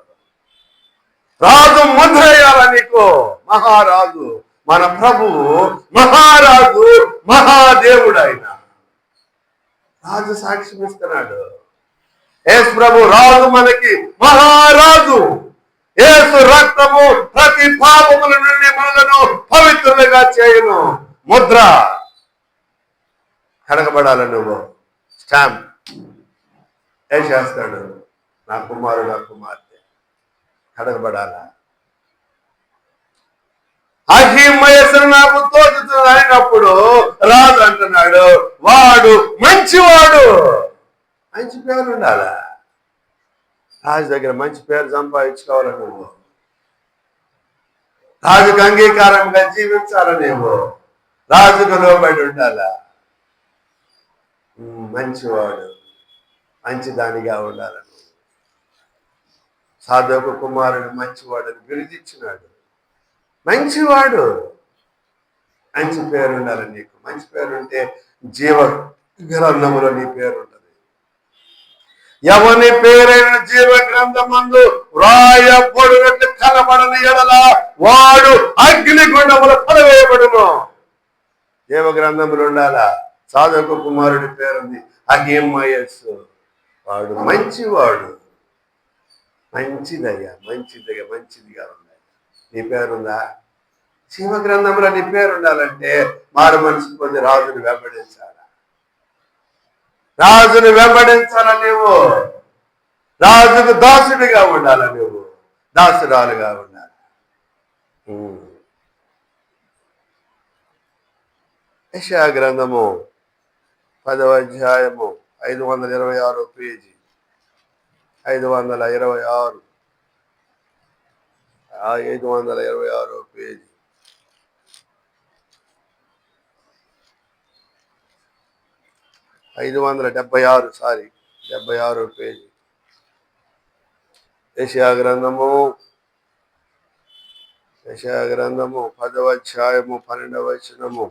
రాజు ముద్ర వేయాల నీకు. మహారాజు మన ప్రభువు, మహారాజు, మహాదేవుడు ఆయన. రాజు సాక్ష్యం ఇస్తున్నాడు. యేసు ప్రభు రాజు, మనకి మహారాజు. యేసు రక్తము ప్రతి పాపముల నుండి మనలను పవిత్రులుగా చేయును. ముద్ర కడగబడాల. నువ్వు స్టాంప్ వేసేస్తాడు. నా కుమారుడు, నా కుమార్తె కడగబడాలా. అహీమయస్సును నాకు తోచుతుంది అయినప్పుడు రాజు అంటున్నాడు, వాడు మంచివాడు. మంచి పేరు ఉండాలా. రాజు దగ్గర మంచి పేరు సంపాదించుకోవాలి నువ్వు. రాజుకు అంగీకారంగా జీవించాలి నువ్వు. రాజుకు లోబడి ఉండాలా. మంచివాడు, మంచిదానిగా ఉండాలి నువ్వు. సాధోకు కుమారుడు మంచివాడని బిరుదిచ్చినాడు. మంచివాడు, మంచి పేరు ఉండాలి నీకు. మంచి పేరు ఉంటే జీవ గ్రంథములో నీ పేరు ఉంటుంది. ఎవని పేరైన జీవ గ్రంథమందు వ్రాయబడినట్లు కనబడని యెడల వాడు అగ్నిగుండములో పడవేయబడును. జీవ గ్రంథములు ఉండాలా. సాధకు కుమారుడి పేరుంది అహీమయస్సు. వాడు మంచివాడు. మంచిదయ్యా, మంచిదిగా ఉంది. నీ పేరుందా? జీవ గ్రంథంలో నీ పేరు ఉండాలంటే మారు మనసు పొంది రాజుని వెంబడించాలా. రాజుని వెంబడించాలా. నువ్వు రాజుకు దాసుడిగా ఉండాలా. నువ్వు దాసురాలుగా ఉండాలి. యెషయా గ్రంథము 10వ అధ్యాయము 526 పేజీ. 526 పేజీ. 76 పేజీ. యెషయా గ్రంథము 10వ అధ్యాయము 12వ వచనము.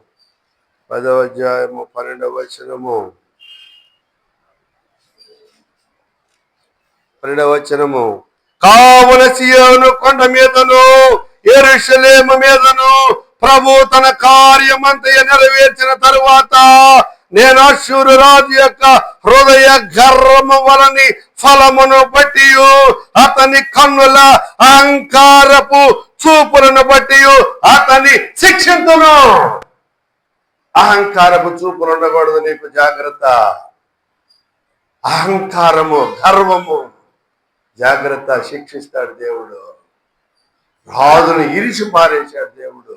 10వ అధ్యాయము 12వ వచనము. 12వ వచనము. కావున సీయోను కొండ మీదను యెరూషలేము మీదను ప్రభు తన కార్యమంతయు నెరవేర్చిన తరువాత నేను అష్షూరు రాజు యొక్క హృదయ గర్వము వలని ఫలమును బట్టి అతని కన్నుల అహంకారపు చూపులను బట్టి అతని శిక్షింతును. అహంకారపు చూపులు ఉండకూడదు నీకు, జాగ్రత్త. అహంకారము, గర్వము, జాగ్రత్త. శిక్షిస్తాడు దేవుడు. రాజును ఇరిచి పారేశాడు దేవుడు,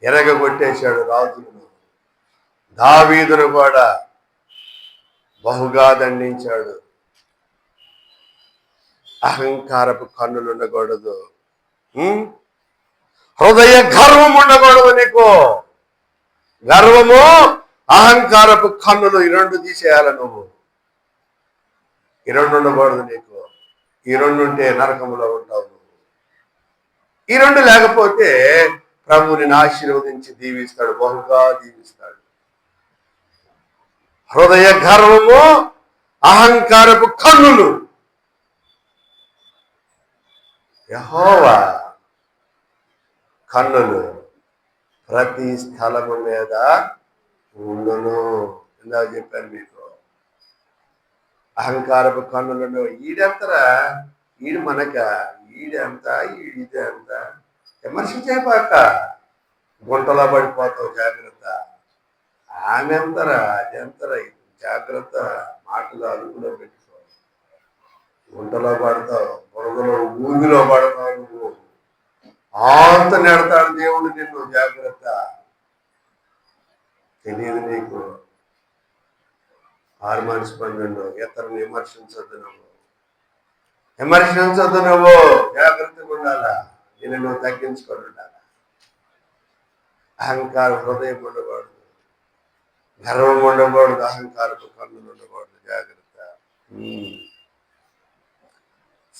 ఎరగగొట్టేశాడు రాజును. దావీదును కూడా బహుగా దండించాడు. అహంకారపు కన్నులు ఉండకూడదు. హృదయ గర్వం ఉండకూడదు నీకు. గర్వము, అహంకారపు కన్నులు, ఈ రెండు తీసేయాల నువ్వు. ఈ రెండు ఉండకూడదు నీకు. ఈ రెండు ఉంటే నరకంలో ఉంటావు నువ్వు. ఈ రెండు లేకపోతే ప్రభువుని ఆశీర్వదించి దీవిస్తాడు, బహుగా దీవిస్తాడు. హృదయ గర్వము, అహంకారపు కన్నులు. యెహోవా కన్నులు ప్రతి స్థలము మీద ఉండును. ఇందాక చెప్పాను మీకు. అహంకారపు కన్నులను ఈడెంతరా, ఈడు మనక, ఈడెంత, ఈడిదే అంత విమర్శించేపాక గుంటలో పడిపోతావు. జాగ్రత్త. ఆమె ఎంతరా, అది ఎంతరా, జాగ్రత్త. మాటలు అదుపులో పెట్టుకో. గుంటలో పడతావు, బురదలో ఊగిలో పడతావు నువ్వు. అంత నెడతాడు దేవుడు నిన్ను. జాగ్రత్త. తెలియదు నీకు. 6-12 ఇతరుని విమర్శించద్దు నువ్వు. విమర్శించద్దు నువ్వు. జాగ్రత్తగా ఉండాలా. నేను నువ్వు తగ్గించుకొని ఉండాలా. అహంకార హృదయం ఉండకూడదు, గర్వం ఉండకూడదు, అహంకారపు కన్నులు ఉండకూడదు. జాగ్రత్త.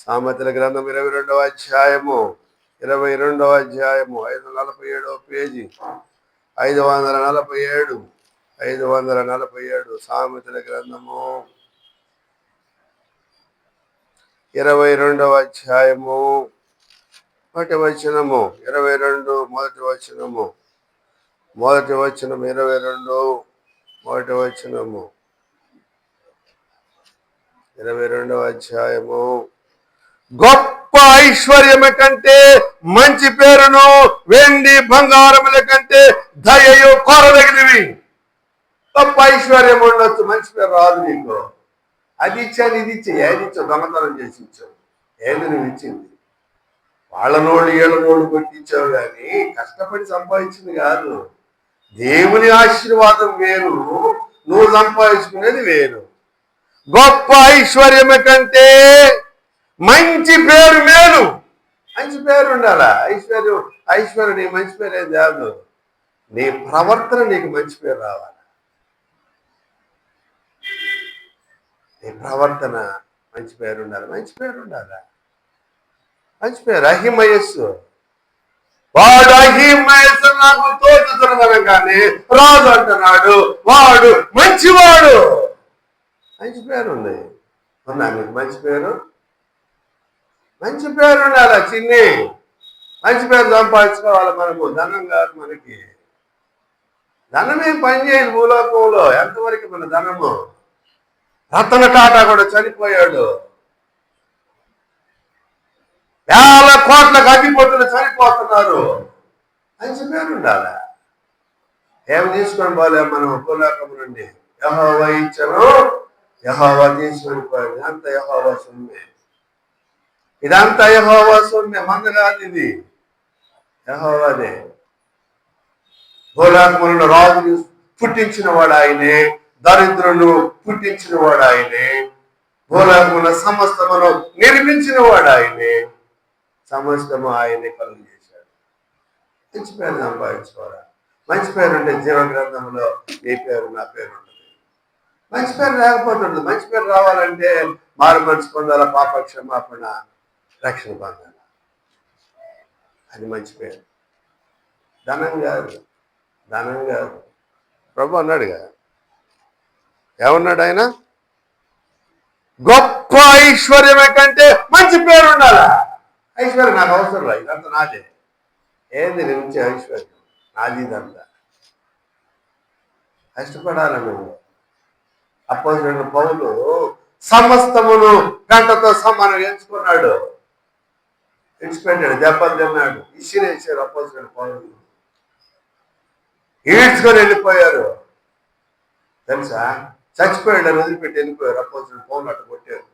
సామెతల గ్రంథం 22వ అధ్యాయము 547 పేజీ. 547 సామెతల గ్రంథము 22వ అధ్యాయము 1వ వచనము. 22 మొదటి వచనము. 22 మొదటి వచనము. 22వ అధ్యాయము. గొప్ప ఐశ్వర్యము కంటే మంచి పేరును వెండి బంగారముల కంటే దయయు కోరదగినవి. గొప్ప ఐశ్వర్యం ఉండొచ్చు, మంచి పేరు రాదు నీకు. అది ఇచ్చాను, ఇది ఇచ్చా. ఏది ఇచ్చావు? దొంగతనం చేసి ఇచ్చావు. ఏది నువ్వు ఇచ్చింది? వాళ్ళ నోళ్ళు ఏళ్ళ నోళ్ళు కొట్టించావు, కానీ కష్టపడి సంపాదించింది కాదు. దేవుని ఆశీర్వాదం వేరు, నువ్వు సంపాదించుకునేది వేరు. గొప్ప ఐశ్వర్యము కంటే మంచి పేరు మేలు. మంచి పేరు ఉండాలా. ఐశ్వర్యం నీ మంచి పేరు ఏది కాదు. నీ ప్రవర్తన నీకు మంచి పేరు రావాలి. నీ ప్రవర్తన మంచి పేరు ఉండాలి. మంచి పేరు ఉండాలా. మంచి పేరు. అహిమయస్సు. వాడు అహిమయస్సు నాకు తోచుతున్నదన కానీ రాజు అంటున్నాడు వాడు మంచివాడు. మంచి పేరు ఉంది. ఉన్నా నీకు మంచి పేరు? మంచి పేరు ఉండాలి. చిన్ని మంచి పేరు సంపాదించుకోవాలి. మనకు ధనం కాదు. మనకి ధనం ఏం పని చేయదు భూలోకంలో. ఎంతవరకు మన ధనము? రతన టాటా కూడా చనిపోయాడు. వేల కోట్లకు అధిపతులు చనిపోతున్నారు. మంచి పేరు ఉండాలా. ఏమి తీసుకొని పోలే మనం భూలోకము నుండి. యెహోవా ఇచ్చను, యెహోవా తీసుకొని పోయాడు. ఇదంతా యెహోవా సొమ్మే. ఇదంతా యెహోవా సొమ్మే, మంద కాదు ఇది, యెహోవాదే. భూలోకములను రాజును పుట్టించిన వాడు ఆయనే, దరిద్రులను పుట్టించిన వాడు ఆయనే, భూలోకముల సమస్తమును నిర్మించిన వాడు ఆయనే, సమస్తము ఆయనే కలుగు చేశాడు. మంచి పేరు సంపాదించుకోరా. మంచి పేరు ఉంటే జీవ గ్రంథంలో నీ పేరు నా పేరు ఉంటుంది. మంచి పేరు లేకపోతుంది. మంచి పేరు రావాలంటే మారు మనసు పొందాల, పాప క్షమాపణ, రక్షణ పొందాల. అది మంచి పేరు. ధనం కాదు, ధనం కాదు. ప్రభు అన్నాడుగా, ఏమన్నాడు ఆయన? గొప్ప ఐశ్వర్యమే కంటే మంచి పేరు ఉండాలా. ఐశ్వర్యం నాకు అవసరం లేదు, ఇదంతా నాదే. ఏంది నుంచి ఐశ్వర్యం? నాది ఇదంతా. కష్టపడాలి నువ్వు. అపోజిట్ పౌలు సమస్తమును గంటతో సమానం ఎంచుకున్నాడు, విడిచిపెట్టాడు, దెబ్బలు తిన్నాడు, ఇసిరేసారు అపోజిట్ పౌలు, ఈడ్చుకొని వెళ్ళిపోయారు. తెలుసా? చచ్చిపోయాడు అని వదిలిపెట్టి వెళ్ళిపోయారు. అపోజిట్ పౌలు అట్టు కొట్టారు.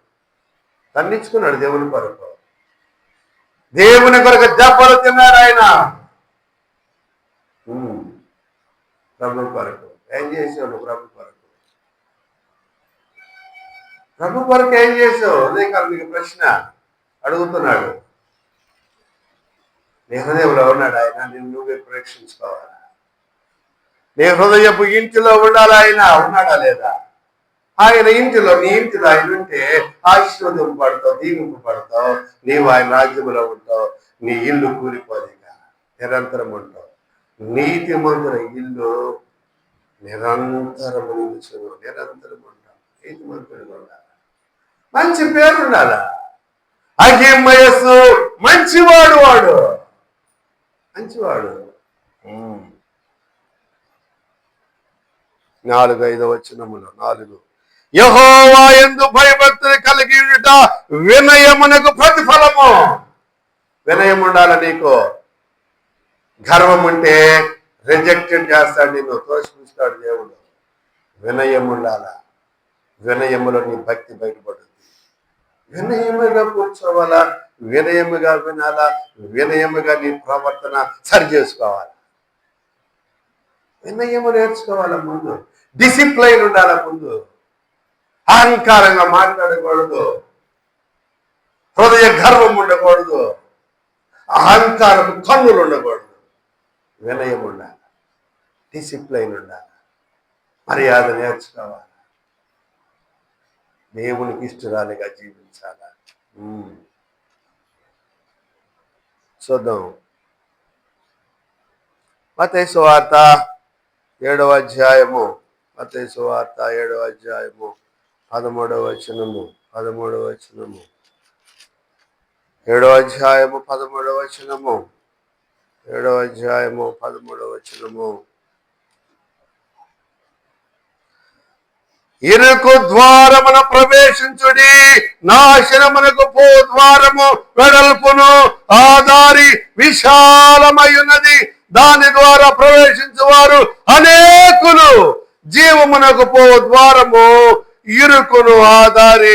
తన్నించుకున్నాడు దేవుని కొరకు. దేవుని కొరకు దెబ్బలు తిన్నాడు ఆయన. ప్రభు కొరకు ఏం చేసావు? ప్రభు కొరకు, ప్రభు కొరకు ఏం చేసావు? అదే కాదు మీకు ప్రశ్న అడుగుతున్నాడు. నీ హృదయంలో ఉన్నాడు ఆయన, నిన్ను నువ్వే పరీక్షించుకోవాలా. నీ హృదయపు ఇంటిలో ఉండాలి ఆయన. ఉన్నాడా లేదా? ఆయన ఇంటిలో, నీ ఇంటిలో ఆయన ఉంటే ఆశీర్వదింపబడతావు, దీవింపబడతావు, నీవు ఆయన రాజ్యంలో ఉంటావు. నీ ఇల్లు కూలిపోదిగా నిరంతరం ఉంటావు. నీతిమంతుల ఇల్లు నిరంతరము నిలుచును, నిరంతరం ఉంటాం. నీతిమంతుడిగా ఉండాలి. మంచి పేరు ఉండాలా. అహిమయస్సు మంచివాడు, వాడు మంచివాడు. 4-5 వచనములు. 4 యెహోవా యందు భయభక్తులు కలిగి ఉండుట వినయమునకు ప్రతిఫలము. వినయం ఉండాలి నీకు. గర్వం ఉంటే రిజెక్టెడ్ చేస్తాడు, నిన్ను తోసిపుస్తాడు దేవుడు. వినయం ఉండాలా. వినయములో నీ భక్తి బయటపడుతుంది. వినయముగా కూర్చోవాలా, వినయముగా వినాలా, వినయముగా నీ ప్రవర్తన సరి చేసుకోవాలి. వినయము నేర్చుకోవాలా. ముందు డిసిప్లైన్ ఉండాలా. ముందు అహంకారంగా మాట్లాడకూడదు, హృదయ గర్వం ఉండకూడదు, అహంకారపు కన్నులు ఉండకూడదు. వినయం ఉండాలి, డిసిప్లైన్ ఉండాలి, మర్యాద నేర్చుకోవాలి, దేవునికి ఇష్టరాలిగా జీవించాలి. చూద్దాం. మత్తయి సువార్త 7వ అధ్యాయము. మత్తయి సువార్త 7వ అధ్యాయము 13వ వచనము. 13వ వచనము. 7వ అధ్యాయము 13వ వచనము. 7వ అధ్యాయము 13వ వచనము. ఇరుకు ద్వారమున ప్రవేశించుడి, నాశనమునకు పో ద్వారము వెడల్పును, ఆ దారి విశాలమై ఉన్నది, దాని ద్వారా ప్రవేశించువారు అనేకులు. జీవమునకు పో ద్వారము ఇరుకును, ఆ దారి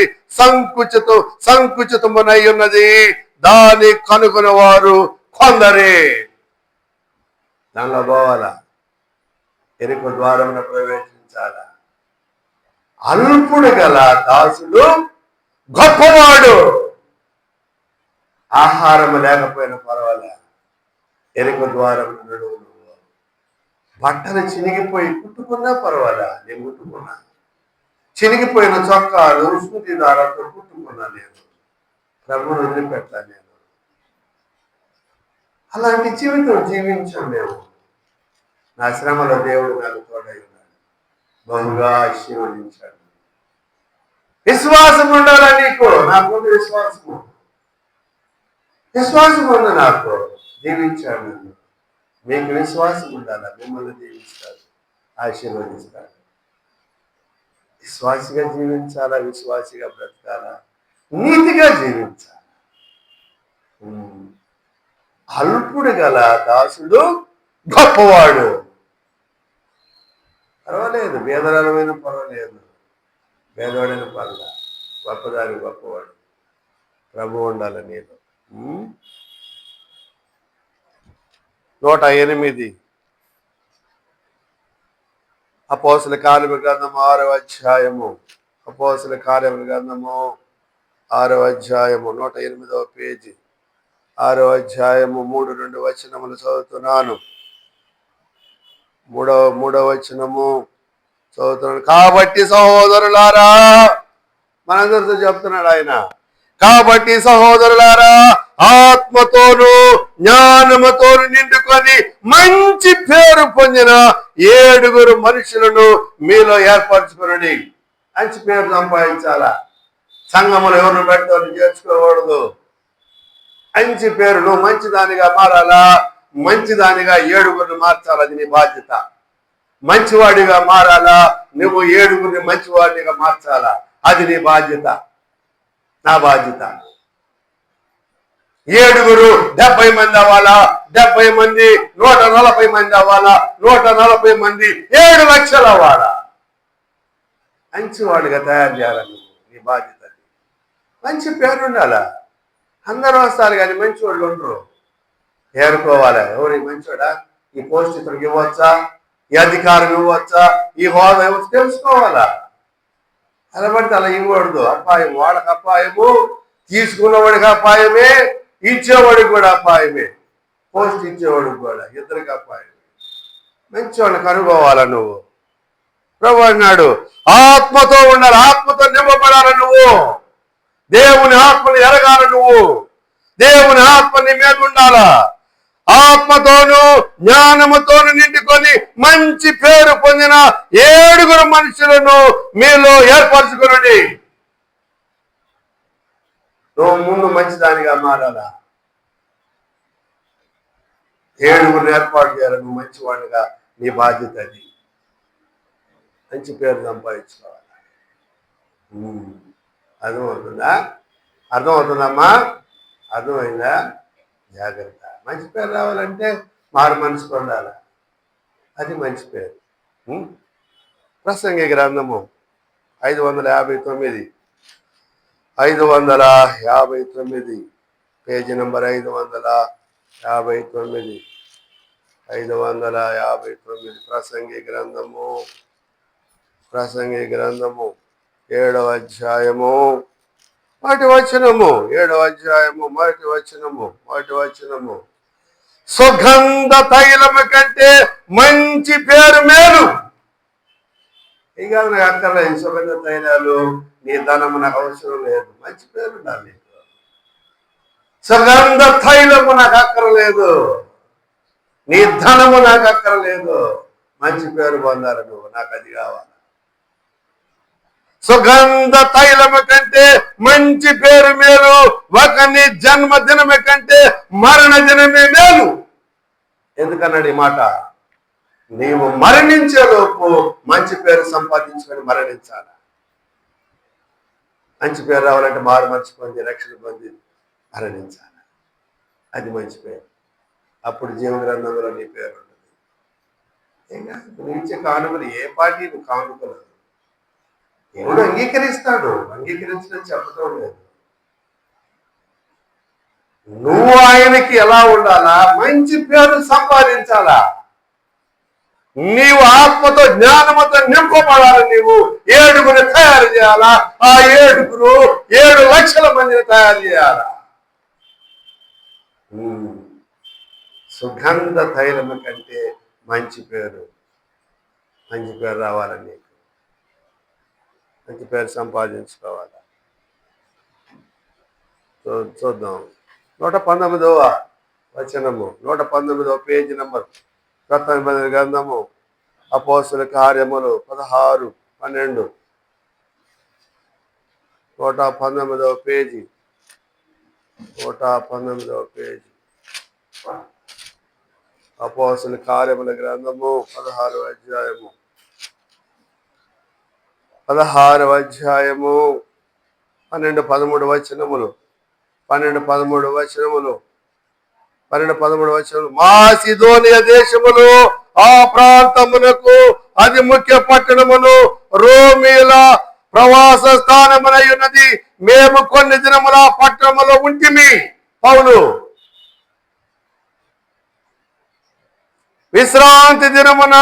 సంకుచితమునై ఉన్నది, దాని కనుగొని వారు కొందరే. దానిలో పోవాలా. ఇరుకు ద్వారమున ప్రవేశించాలా. అల్పుడు గల దాసుడు గొప్పవాడు. ఆహారం లేకపోయినా పర్వాలే, ఎరుక ద్వారం నడువు. బట్టలు చినిగిపోయి కుట్టుకున్నా పర్వాలా, నేను కుట్టుకున్నా. చినిగిపోయిన చొక్కాలు సూది దారంతో కుట్టుకున్నా, నేను ప్రభువును వదిలిపెట్టా. నేను అలాంటి జీవితం జీవించాం మేము. నా శ్రమలో దేవుడు నాకు తోడై ఉన్నాడు, బహుగా ఆశీర్వదించాడు. విశ్వాసం ఉండాలా నీకు. నాకుంది విశ్వాసము. విశ్వాసం ఉంది నాకు, దీవించాడు నన్ను. మీకు విశ్వాసం ఉండాలా, మిమ్మల్ని దీవిస్తాడు, ఆశీర్వదిస్తాడు. విశ్వాసిగా జీవించాలా, విశ్వాసిగా బ్రతకాలా, నీతిగా జీవించాలి. అల్పుడు గల దాసుడు గొప్పవాడు. పర్వాలేదు, భేదరమైన పర్వాలేదు, భేదవాడైన పర్ల, గొప్పదాని గొప్పవాడు ప్రభు ఉండాలి నీలో. 108 అపోస్తల కార్యముల గ్రంథము 6వ అధ్యాయము. అపోస్తల కార్యముల గ్రంథము 6వ అధ్యాయము 108వ పేజీ 6వ అధ్యాయము 3-2 వచనములు చదువుతున్నాను. మూడవ వచనము చదువుతున్నాను. కాబట్టి సహోదరులారా, మనందరితో చెప్తున్నాడు ఆయన. కాబట్టి సహోదరులారా, ఆత్మతోను జ్ఞానముతోను నిండుకొని మంచి పేరు పొందిన 7 మనుషులను మీలో ఏర్పరచుకునండి. మంచి పేరు సంపాదించాలా. సంఘములు ఎవరిని పెట్టాలని చేర్చుకోకూడదు. మంచి పేరు, నువ్వు మంచిదానిగా మారాలా. మంచిదానిగా 7 మార్చాలి, అది నీ బాధ్యత. మంచివాడిగా మారాలా, నువ్వు 7 మంచివాడిగా మార్చాలా, అది నీ బాధ్యత, నా బాధ్యత. 7 70 మంది అవ్వాలా, 70 మంది 140 మంది అవ్వాలా, 140 మంది 7 లక్షలు అవ్వాలా. మంచివాడిగా తయారు చేయాలని నీ బాధ్యత. మంచి పేరు ఉండాలా. అందరూ వస్తారు కానీ మంచివాళ్ళు ఉండరు. ఏరుకోవాలి, ఎవరు మంచివాడా, ఈ పోస్ట్ ఇతనికి ఇవ్వచ్చా, ఈ అధికారం ఇవ్వచ్చా, ఈ హోదా ఇవ్వచ్చు, తెలుసుకోవాలా. అలా పడితే అలా ఇవ్వకూడదు. అపాయం, వాళ్ళకి అపాయము, తీసుకున్నవాడికి అపాయమే, ఇచ్చేవాడికి కూడా అపాయమే, పోస్ట్ ఇచ్చేవాడికి కూడా, ఇద్దరికి అపాయమే. మంచివాడిని కనుగోవాలా నువ్వు. ప్రభు అన్నాడు ఆత్మతో ఉండాలి, ఆత్మతో నింపబడాలి. నువ్వు దేవుని ఆత్మని ఎరగాల, నువ్వు దేవుని ఆత్మని మీద ఉండాలా. ఆత్మతోను జ్ఞానముతోను నిండుకొని మంచి పేరు పొందిన 7 మనుషులను మీలో ఏర్పరచుకునండి. నువ్వు ముందు మంచిదానిగా మారాలా. 7 ఏర్పాటు చేయాలి. నువ్వు మంచివాడిగా, నీ బాధ్యత అది. మంచి పేరు సంపాదించుకోవాలి. అర్థమవుతుందా? అర్థమవుతుందమ్మా? అర్థమైందా? జాగ్రత్త. మంచి పేరు రావాలంటే మారు మనసు పొందాలి, అది మంచి పేరు. ప్రసంగి గ్రంథము 559 పేజీ నంబర్ 559 ప్రసంగి గ్రంథము 7వ అధ్యాయము మొదటి వచనము. 7వ అధ్యాయము మొదటి వచనము. సుగంధ తైలము కంటే మంచి పేరు మేలు. ఇక నాకు అక్కర్లేదు సుగంధ తైలాలు, నీ ధనము నాకు అవసరం లేదు. మంచి పేరు ఉండాలి నీకు. సుగంధ తైలము నాకు అక్కర్లేదు, నీ ధనము నాకు అక్కర్లేదు. మంచి పేరు పొందాలి నువ్వు, నాకు అది కావాలి. సుగంధ తైలము కంటే మంచి పేరు మేలు, ఒకని జన్మదినమే కంటే మరణ దినమే మేలు. ఎందుకన్నాడు ఈ మాట? నీవు మరణించే లోపు మంచి పేరు సంపాదించుకొని మరణించాలి. మంచి పేరు రావాలంటే మారు మనసు పొంది, రక్షణ పొంది మరణించాలి, అది మంచి పేరు. అప్పుడు జీవ గ్రంథంలో నీ పేరు ఉంటుంది. నువ్వు ఇచ్చే కానుకలు ఏ పార్టీ నువ్వు కానుకలు దేవుడు అంగీకరిస్తాడు, అంగీకరించడం చెప్పడం లేదు. నువ్వు ఆయనకి ఎలా ఉండాలా? మంచి పేరు సంపాదించాలా. నీవు ఆత్మతో జ్ఞానముతో నింపబడాలి. నీవు 7 తయారు చేయాలా. ఆ 7 లక్షల మందిని తయారు చేయాలా. సుగంధ తైలము కంటే మంచి పేరు రావాలని నీకు మంచి పేరు సంపాదించుకోవాలి. చూద్దాం 119వ వచనము, 119వ పేజీ నంబర్ 19 గ్రంథము అపోస్తల కార్యములు 16-12. 119వ పేజీ అపోస్తల కార్యముల గ్రంథము 16వ అధ్యాయము 12-13 వచనములు. 12-13 మాసిదోనియ దేశములు ఆ ప్రాంతమునకు అది ముఖ్య పట్టణమును రోమీల ప్రవాస స్థానమునై ఉన్నది. మేము కొన్ని దినముల పట్టణములో ఉంటిమి. పౌలు విశ్రాంతి దినమున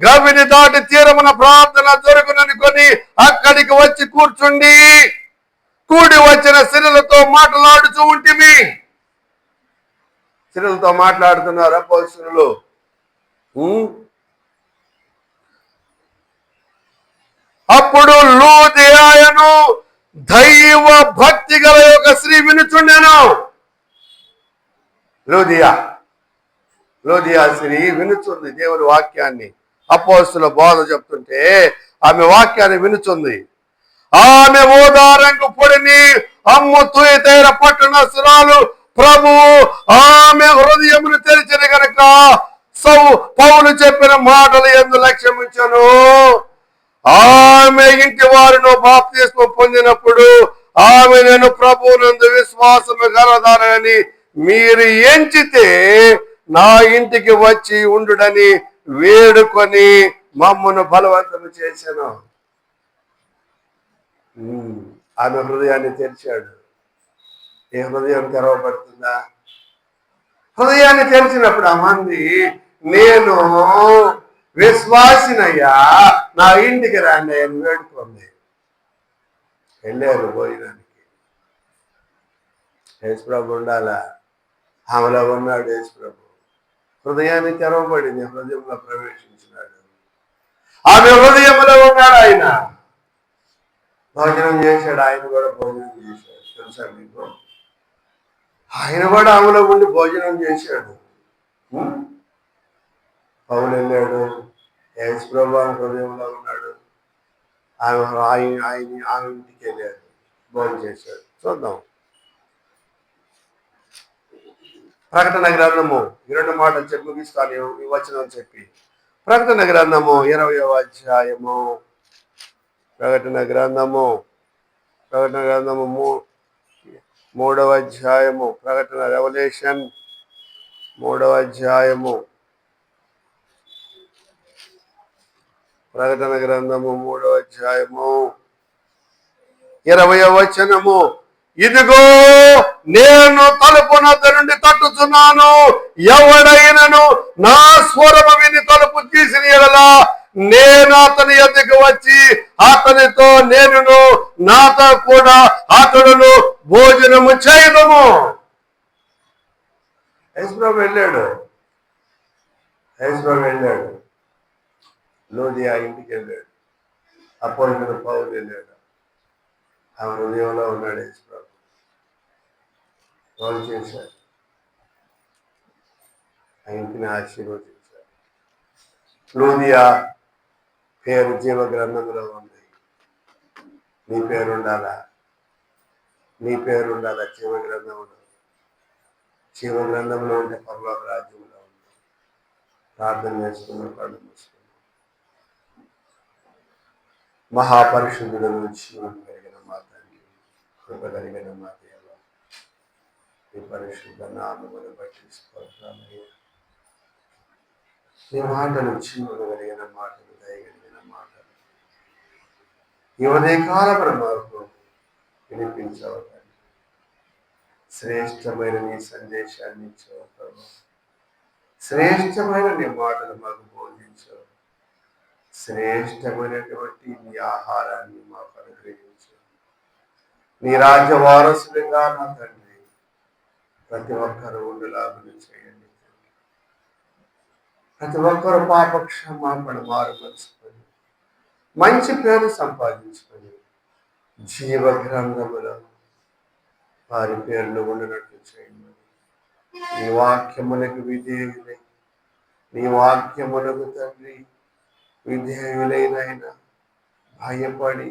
గవిని దాటి తీరమున ప్రార్థన జరుగుననుకొని అక్కడికి వచ్చి కూర్చుండి కూడి వచ్చిన స్త్రీలతో మాట్లాడుతూ ఉంటిమి. స్త్రీలతో మాట్లాడుతున్నారు అపోస్తలులు. అప్పుడు లూదియను దైవ భక్తి గల ఒక స్త్రీ వినుచుండెను. లోదియా స్త్రీ వినుచుంది దేవుని వాక్యాన్ని. అపోస్తలుల బోధ చెప్తుంటే ఆమె వాక్యాన్ని వినుచుంది. ఆమె ఓదారంగు పొడిని అమ్ముతూ తేర పట్టణస్తురాలు. ప్రభువు ఆమె హృదయమును తెరిచిన గనక పౌలు చెప్పిన మాటలు యందు లక్ష్యమించను. ఆమె ఇంటి వారిను బాప్తిస్మం పొందినప్పుడు ఆమె నేను ప్రభువునందు విశ్వాసము గలదానని మీరు ఎంచితే నా ఇంటికి వచ్చి ఉండుడని వేడుకొని మమ్మను బలవంతము చేశాను. ఆమె హృదయాన్ని తెరిచాడు. ఏ హృదయం తెరవబడుతుందా? హృదయాన్ని తెరిచినప్పుడు ఆ మంది నేను విశ్వాసినయ్యా నా ఇంటికి రాండి అని వేడుకోండి. వెళ్ళారు భోజనానికి. యేసుప్రభు ఉండాలా? ఆమెలో ఉన్నాడు యేసుప్రభు. హృదయాన్ని తెరవబడింది, హృదయంలో ప్రవేశించినాడు. ఆమె హృదయంలో ఉన్నాడు. ఆయన భోజనం చేశాడు. ఆయన కూడా భోజనం చేశాడు. తెలుసా మీకు? ఆయన కూడా ఆమెలో ఉండి భోజనం చేశాడు. పౌలు వెళ్ళాడు. యేసుప్రభు హృదయంలో ఉన్నాడు. ఆమె ఇంటికి వెళ్ళాడు, భోజనం చేశాడు. చూద్దాం. ప్రకటన గ్రంథము 2 మాటలు చెప్పి ముగిస్తాను ఈ వచనం చెప్పి. ప్రకటన గ్రంథము 20వ అధ్యాయము. ప్రకటన గ్రంథము 3వ అధ్యాయము. ప్రకటన రెవల్యూషన్ 3వ అధ్యాయము. ప్రకటన గ్రంథము 3వ అధ్యాయము 20వ వచనము. ఇదిగో నేను తలుపు నద్ద నుండి తట్టుచున్నాను. ఎవడైనను నా స్వరము విని తలుపు తీసిన యెడల నేను అతని యొద్దకు వచ్చి అతనితో నేనును నాతో కూడా అతడును భోజనము చేయదము. యేసుప్రభు వెళ్ళాడు. లోదియా ఇంటికి వెళ్ళాడు. అపోస్తలుడు పౌలు వెళ్ళాడు. ఆమె హృదయంలో ఉన్నాడు యేసుప్రభు. వాళ్ళు చేశారు. ఆ ఇంటిని ఆశీర్వదించారు. లోదియా పేరు జీవ గ్రంథంలో ఉంది. నీ పేరు ఉండాలా? జీవ గ్రంథంలో. జీవ గ్రంథంలో ఉంటే పరలోక రాజ్యంలో ఉంది. ప్రార్థన చేసుకున్నాం, కళ్ళు మూసుకున్నాం. మహాపరిశుద్ధుడు జీవం కలిగిన మా తండ్రి, కృప కలిగిన మా దేవ, ఈ పరిశుద్ధ నామమును బట్టి స్తోత్రాలయ్యా. నీ మాటలు జీవము కలిగిన మాటలు, దయగలిగిన మాటలు ఈ ఉదయకాల మాకు వినిపించవు. శ్రేష్టమైన నీ సందేశాన్ని ఇచ్చావు ప్రభు. శ్రేష్టమైన నీ మాటలు మాకు బోధించావు. శ్రేష్టమైనటువంటి నీ ఆహారాన్ని మాకు అనుగ్రహించు. నీ రాజ్య వారసులుగా నా తండ్రి ప్రతి ఒక్కరు ఉండలాభం చేయండి. ప్రతి ఒక్కరు పాపక్షమాపణ మారుమలుచుకొని మంచి పేరు సంపాదించుకొని జీవ గ్రంథములో వారి పేర్లు ఉండినట్లు చేయండి. నీ వాక్యములకు విధేయులై, నీ వాక్యములకు తండ్రి విధేయులైన భయపడి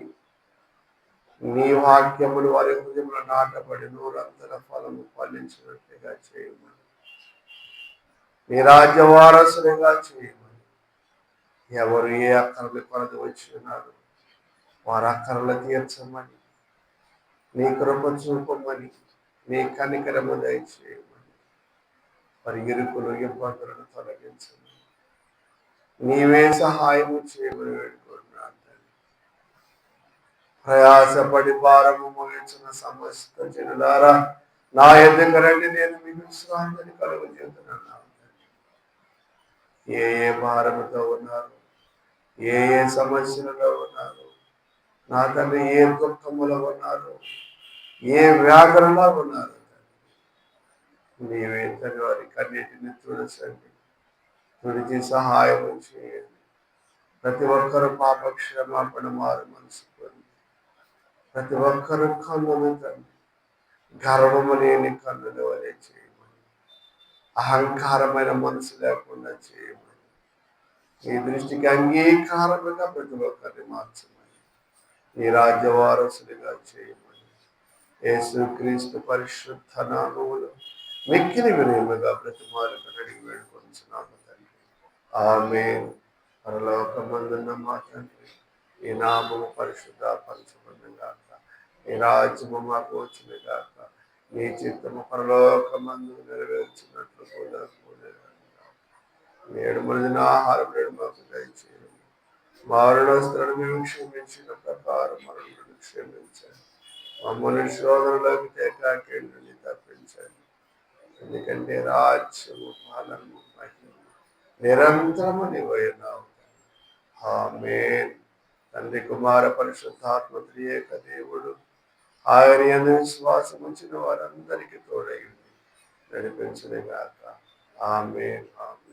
నీ వాక్యములు వారి హృదయంలో నాటబడి నూరంతల ఫలము ఫలించినట్లుగా చేయమని, నీ రాజ్య వారసులుగా చేయమని. ఎవరు ఏ అక్కర్లు కొరత వచ్చినారు వారి అక్కర్లు తీర్చమని, నీ కృప చూపమని, నీ కనికరము దయచేయమని మరి ఇరుకులు ఇబ్బందులను తొలగించండి. నీవే సహాయము చేయమని వేడుకుంటున్నాను తండ్రి. ప్రయాసపడి భారము మోయించిన సమస్త జనులారా నా ఎదుగు రండి, నేను మీకు విశ్రాంతిని కలుగజేస్తున్నాను. ఏ ఏ భారముతో ఉన్నారు, ఏ ఏ సమస్యలలో ఉన్నారు నా తండ్రి, ఏ దుఃఖములో ఉన్నారు, ఏ వ్యాధులలో ఉన్నారు, నీవే తండ్రి వారికి అన్నిటిని తుడచండి, తుడిచి సహాయం చేయండి. ప్రతి ఒక్కరు పాప క్షమాపణ మారు మనసు పొంది, ప్రతి ఒక్కరు కన్నులు తండ్రి గర్వము లేని కన్నుల వలె చేయమని, అహంకారమైన మనసు లేకుండా చేయమని, నీ దృష్టికి అంగీకారముగా ప్రతి ఒక్కరిని మార్చమని, నీ రాజ్య వారసులుగా చేయమని యేసుక్రీస్తు పరిశుద్ధ నామములో మిక్కిలి వినయముగా బ్రతిమాలకు అడిగి వేడుకొంచున్నాము తండ్రి. ఆమేన్. పరలోకమందున్న మా తండ్రి, ఈ నామము పరిశుద్ధ పరచబడును గాక, నీ రాజ్యము మాకు వచ్చును గాక, నీ చిత్తము పరలోకమందు నెరవేర్చినట్లు నేడు మనదిన ఆహారం నేడు మాకు దయచేయము. మా రుణస్తులను మేము క్షమించిన ప్రకారం మరణులను క్షమించండి. మమ్మల్ని శోధనలోకి తేకాకేంద్రుని తప్పించండి. ఎందుకంటే రాజ్యము పాలనము మహిమ నిరంతరము నీవైనావు. ఆమేన్. తండ్రి కుమార పరిశుద్ధాత్మ త్రియేక దేవుడు ఆయన యందు విశ్వాసం ఉంచిన వారందరికీ తోడై నడిపించును గాక. ఆమేన్. ఆమేన్.